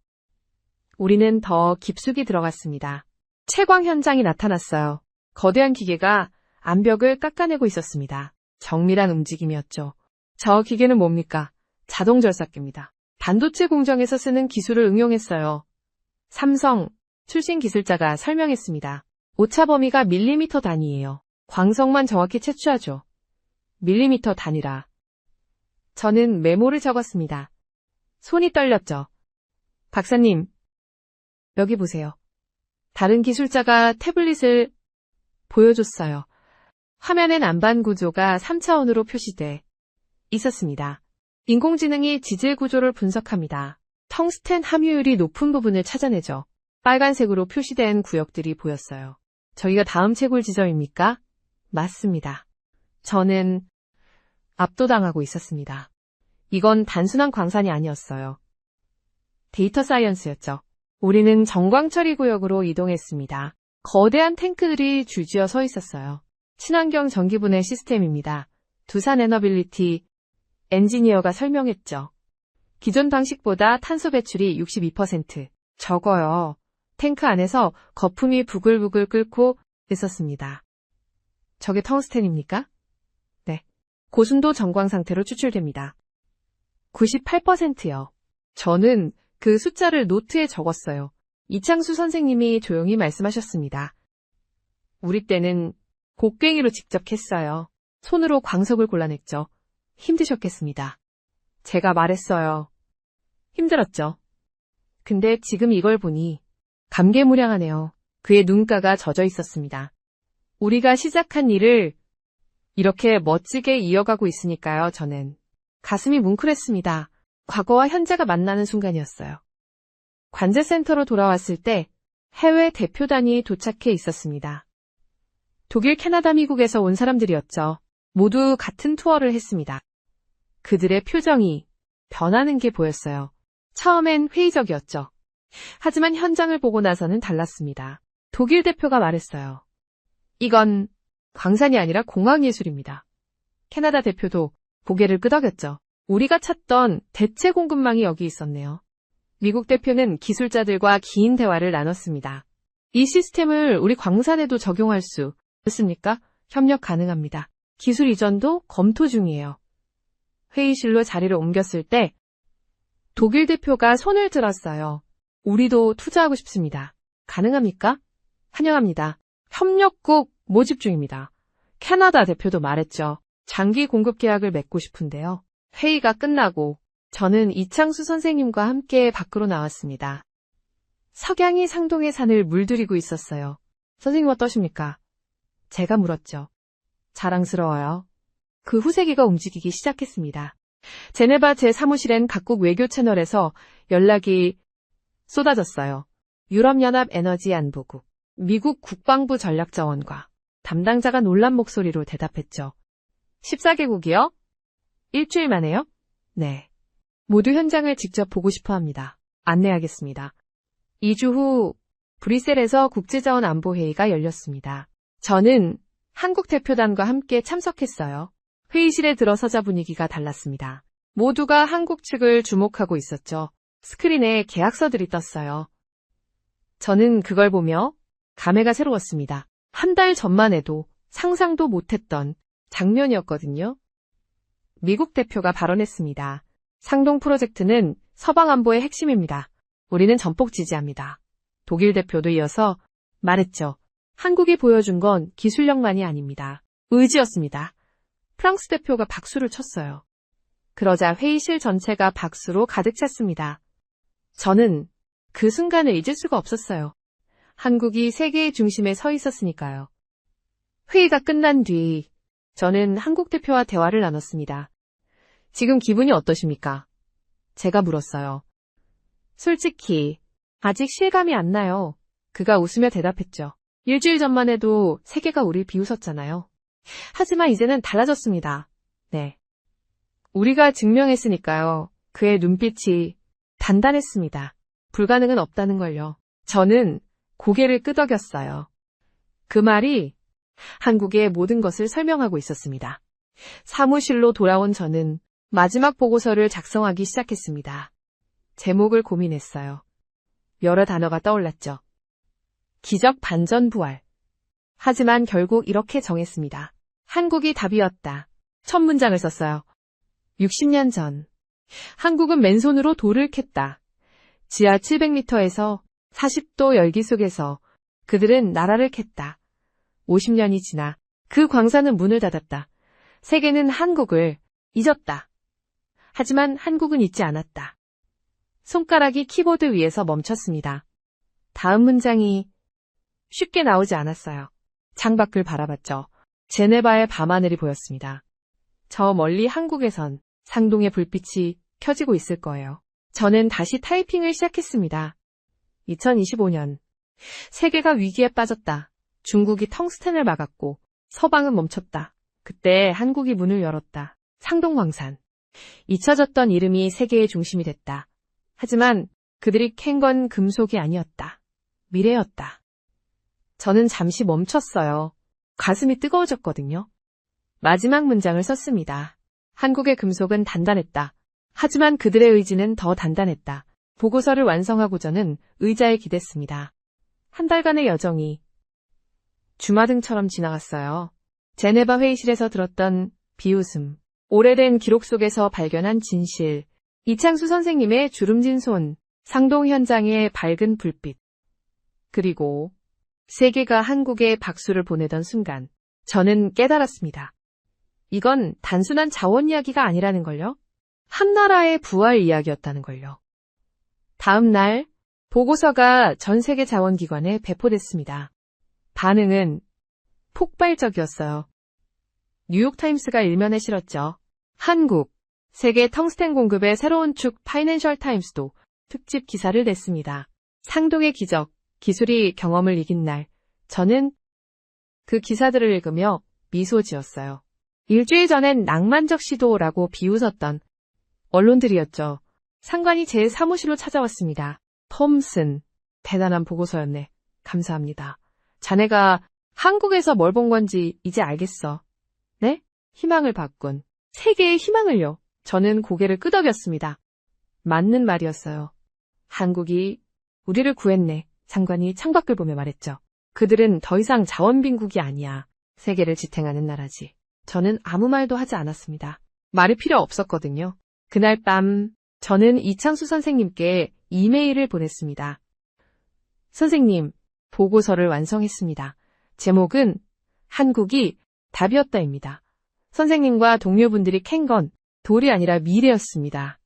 우리는 더 깊숙이 들어갔습니다. 채광 현장이 나타났어요. 거대한 기계가 암벽을 깎아내고 있었습니다. 정밀한 움직임이었죠. 저 기계는 뭡니까? 자동 절삭기입니다. 반도체 공정에서 쓰는 기술을 응용했어요. 삼성 출신 기술자가 설명했습니다. 오차 범위가 밀리미터 단위예요. 광석만 정확히 채취하죠. 밀리미터 단위라. 저는 메모를 적었습니다. 손이 떨렸죠. 박사님, 여기 보세요. 다른 기술자가 태블릿을 보여줬어요. 화면엔 안반 구조가 3차원으로 표시돼 있었습니다. 인공지능이 지질 구조를 분석합니다. 텅스텐 함유율이 높은 부분을 찾아내죠. 빨간색으로 표시된 구역들이 보였어요. 저희가 다음 채굴 지점입니까? 맞습니다. 저는 압도당하고 있었습니다. 이건 단순한 광산이 아니었어요. 데이터 사이언스였죠. 우리는 정광처리 구역으로 이동했습니다. 거대한 탱크들이 줄지어 서 있었어요. 친환경 전기분해 시스템입니다. 두산 에너빌리티 엔지니어가 설명했죠. 기존 방식보다 탄소 배출이 62% 적어요. 탱크 안에서 거품이 부글부글 끓고 있었습니다. 저게 텅스텐입니까? 네. 고순도 전광 상태로 추출됩니다. 98%요. 저는 그 숫자를 노트에 적었어요. 이창수 선생님이 조용히 말씀하셨습니다. 우리 때는 곡괭이로 직접 했어요. 손으로 광석을 골라냈죠. 힘드셨겠습니다. 제가 말했어요. 힘들었죠. 근데 지금 이걸 보니 감개무량하네요. 그의 눈가가 젖어 있었습니다. 우리가 시작한 일을 이렇게 멋지게 이어가고 있으니까요, 저는. 가슴이 뭉클했습니다. 과거와 현재가 만나는 순간이었어요. 관제센터로 돌아왔을 때 해외 대표단이 도착해 있었습니다. 독일, 캐나다, 미국에서 온 사람들이었죠. 모두 같은 투어를 했습니다. 그들의 표정이 변하는 게 보였어요. 처음엔 회의적이었죠. 하지만 현장을 보고 나서는 달랐습니다. 독일 대표가 말했어요. 이건 광산이 아니라 공학예술입니다. 캐나다 대표도 고개를 끄덕였죠. 우리가 찾던 대체 공급망이 여기 있었네요. 미국 대표는 기술자들과 긴 대화를 나눴습니다. 이 시스템을 우리 광산에도 적용할 수 있습니까? 협력 가능합니다. 기술 이전도 검토 중이에요. 회의실로 자리를 옮겼을 때 독일 대표가 손을 들었어요. 우리도 투자하고 싶습니다. 가능합니까? 환영합니다. 협력국 모집 중입니다. 캐나다 대표도 말했죠. 장기 공급 계약을 맺고 싶은데요. 회의가 끝나고 저는 이창수 선생님과 함께 밖으로 나왔습니다. 석양이 상동의 산을 물들이고 있었어요. 선생님 어떠십니까? 제가 물었죠. 자랑스러워요. 그 후세기가 움직이기 시작했습니다. 제네바 제 사무실엔 각국 외교 채널에서 연락이 쏟아졌어요. 유럽연합 에너지 안보국, 미국 국방부 전략자원과 담당자가 놀란 목소리로 대답했죠. 14개국이요? 일주일 만에요? 네. 모두 현장을 직접 보고 싶어 합니다. 안내하겠습니다. 2주 후 브뤼셀에서 국제자원안보회의가 열렸습니다. 저는 한국 대표단과 함께 참석했어요. 회의실에 들어서자 분위기가 달랐습니다. 모두가 한국 측을 주목하고 있었죠. 스크린에 계약서들이 떴어요. 저는 그걸 보며 감회가 새로웠습니다. 한 달 전만 해도 상상도 못했던 장면이었거든요. 미국 대표가 발언했습니다. 상동 프로젝트는 서방 안보의 핵심입니다. 우리는 전폭 지지합니다. 독일 대표도 이어서 말했죠. 한국이 보여준 건 기술력만이 아닙니다. 의지였습니다. 프랑스 대표가 박수를 쳤어요. 그러자 회의실 전체가 박수로 가득 찼습니다. 저는 그 순간을 잊을 수가 없었어요. 한국이 세계의 중심에 서 있었으니까요. 회의가 끝난 뒤 저는 한국 대표와 대화를 나눴습니다. 지금 기분이 어떠십니까? 제가 물었어요. 솔직히 아직 실감이 안 나요. 그가 웃으며 대답했죠. 일주일 전만 해도 세계가 우릴 비웃었잖아요. 하지만 이제는 달라졌습니다. 네. 우리가 증명했으니까요. 그의 눈빛이 단단했습니다. 불가능은 없다는 걸요. 저는 고개를 끄덕였어요. 그 말이 한국의 모든 것을 설명하고 있었습니다. 사무실로 돌아온 저는 마지막 보고서를 작성하기 시작했습니다. 제목을 고민했어요. 여러 단어가 떠올랐죠. 기적 반전 부활, 하지만 결국 이렇게 정했습니다. 한국이 답이었다. 첫 문장을 썼어요. 60년 전. 한국은 맨손으로 돌을 캤다. 지하 700m에서 40도 열기 속에서 그들은 나라를 캤다. 50년이 지나 그 광산은 문을 닫았다. 세계는 한국을 잊었다. 하지만 한국은 잊지 않았다. 손가락이 키보드 위에서 멈췄습니다. 다음 문장이 쉽게 나오지 않았어요. 창밖을 바라봤죠. 제네바의 밤하늘이 보였습니다. 저 멀리 한국에선 상동의 불빛이 켜지고 있을 거예요. 저는 다시 타이핑을 시작했습니다. 2025년. 세계가 위기에 빠졌다. 중국이 텅스텐을 막았고 서방은 멈췄다. 그때 한국이 문을 열었다. 상동광산. 잊혀졌던 이름이 세계의 중심이 됐다. 하지만 그들이 캔 건 금속이 아니었다. 미래였다. 저는 잠시 멈췄어요. 가슴이 뜨거워졌거든요. 마지막 문장을 썼습니다. 한국의 금속은 단단했다. 하지만 그들의 의지는 더 단단했다. 보고서를 완성하고 저는 의자에 기댔습니다. 한 달간의 여정이 주마등처럼 지나갔어요. 제네바 회의실에서 들었던 비웃음, 오래된 기록 속에서 발견한 진실, 이창수 선생님의 주름진 손, 상동 현장의 밝은 불빛, 그리고 세계가 한국에 박수를 보내던 순간 저는 깨달았습니다. 이건 단순한 자원 이야기가 아니라는 걸요. 한 나라의 부활 이야기였다는 걸요. 다음 날 보고서가 전 세계 자원기관에 배포됐습니다. 반응은 폭발적이었어요. 뉴욕타임스가 일면에 실었죠. 한국, 세계 텅스텐 공급의 새로운 축 파이낸셜 타임스도 특집 기사를 냈습니다. 상동의 기적, 기술이 경험을 이긴 날, 저는 그 기사들을 읽으며 미소 지었어요. 일주일 전엔 낭만적 시도라고 비웃었던 언론들이었죠. 상관이 제 사무실로 찾아왔습니다. 톰슨, 대단한 보고서였네. 감사합니다. 자네가 한국에서 뭘 본 건지 이제 알겠어. 네? 희망을 바꾼. 세계의 희망을요. 저는 고개를 끄덕였습니다. 맞는 말이었어요. 한국이 우리를 구했네. 상관이 창밖을 보며 말했죠. 그들은 더 이상 자원빈국이 아니야. 세계를 지탱하는 나라지. 저는 아무 말도 하지 않았습니다. 말이 필요 없었거든요. 그날 밤 저는 이창수 선생님께 이메일을 보냈습니다. 선생님, 보고서를 완성했습니다. 제목은 한국이 답이었다입니다. 선생님과 동료분들이 캔 건 돌이 아니라 미래였습니다.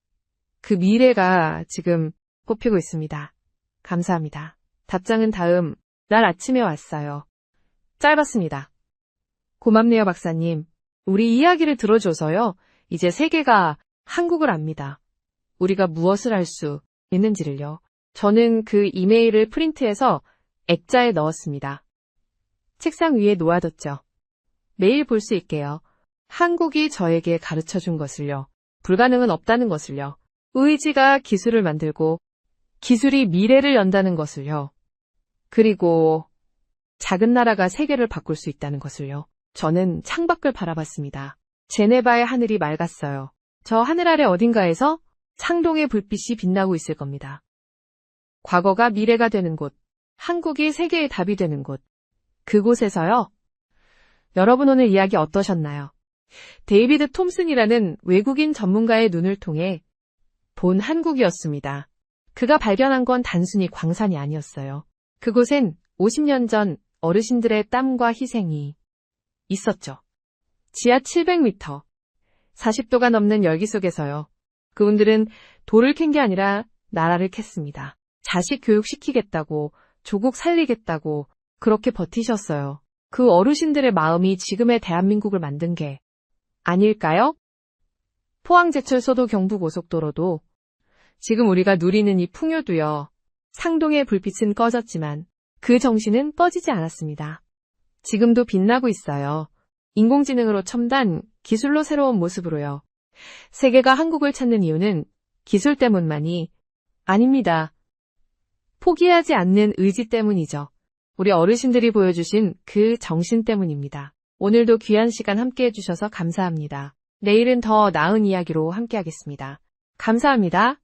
그 미래가 지금 뽑히고 있습니다. 감사합니다. 답장은 다음 날 아침에 왔어요. 짧았습니다. 고맙네요, 박사님. 우리 이야기를 들어줘서요. 이제 세계가 한국을 압니다. 우리가 무엇을 할 수 있는지를요. 저는 그 이메일을 프린트해서 액자에 넣었습니다. 책상 위에 놓아뒀죠. 매일 볼 수 있게요. 한국이 저에게 가르쳐준 것을요. 불가능은 없다는 것을요. 의지가 기술을 만들고 기술이 미래를 연다는 것을요. 그리고 작은 나라가 세계를 바꿀 수 있다는 것을요. 저는 창밖을 바라봤습니다. 제네바의 하늘이 맑았어요. 저 하늘 아래 어딘가에서 상동의 불빛이 빛나고 있을 겁니다. 과거가 미래가 되는 곳, 한국이 세계의 답이 되는 곳, 그곳에서요. 여러분 오늘 이야기 어떠셨나요? 데이비드 톰슨이라는 외국인 전문가의 눈을 통해 본 한국이었습니다. 그가 발견한 건 단순히 광산이 아니었어요. 그곳엔 50년 전 어르신들의 땀과 희생이 있었죠. 지하 700m, 40도가 넘는 열기 속에서요. 그분들은 돌을 캔 게 아니라 나라를 캤습니다. 자식 교육시키겠다고, 조국 살리겠다고 그렇게 버티셨어요. 그 어르신들의 마음이 지금의 대한민국을 만든 게 아닐까요? 포항제철소도 경부고속도로도 지금 우리가 누리는 이 풍요도요. 상동의 불빛은 꺼졌지만 그 정신은 꺼지지 않았습니다. 지금도 빛나고 있어요. 인공지능으로 첨단, 기술로 새로운 모습으로요. 세계가 한국을 찾는 이유는 기술 때문만이 아닙니다. 포기하지 않는 의지 때문이죠. 우리 어르신들이 보여주신 그 정신 때문입니다. 오늘도 귀한 시간 함께 해주셔서 감사합니다. 내일은 더 나은 이야기로 함께하겠습니다. 감사합니다.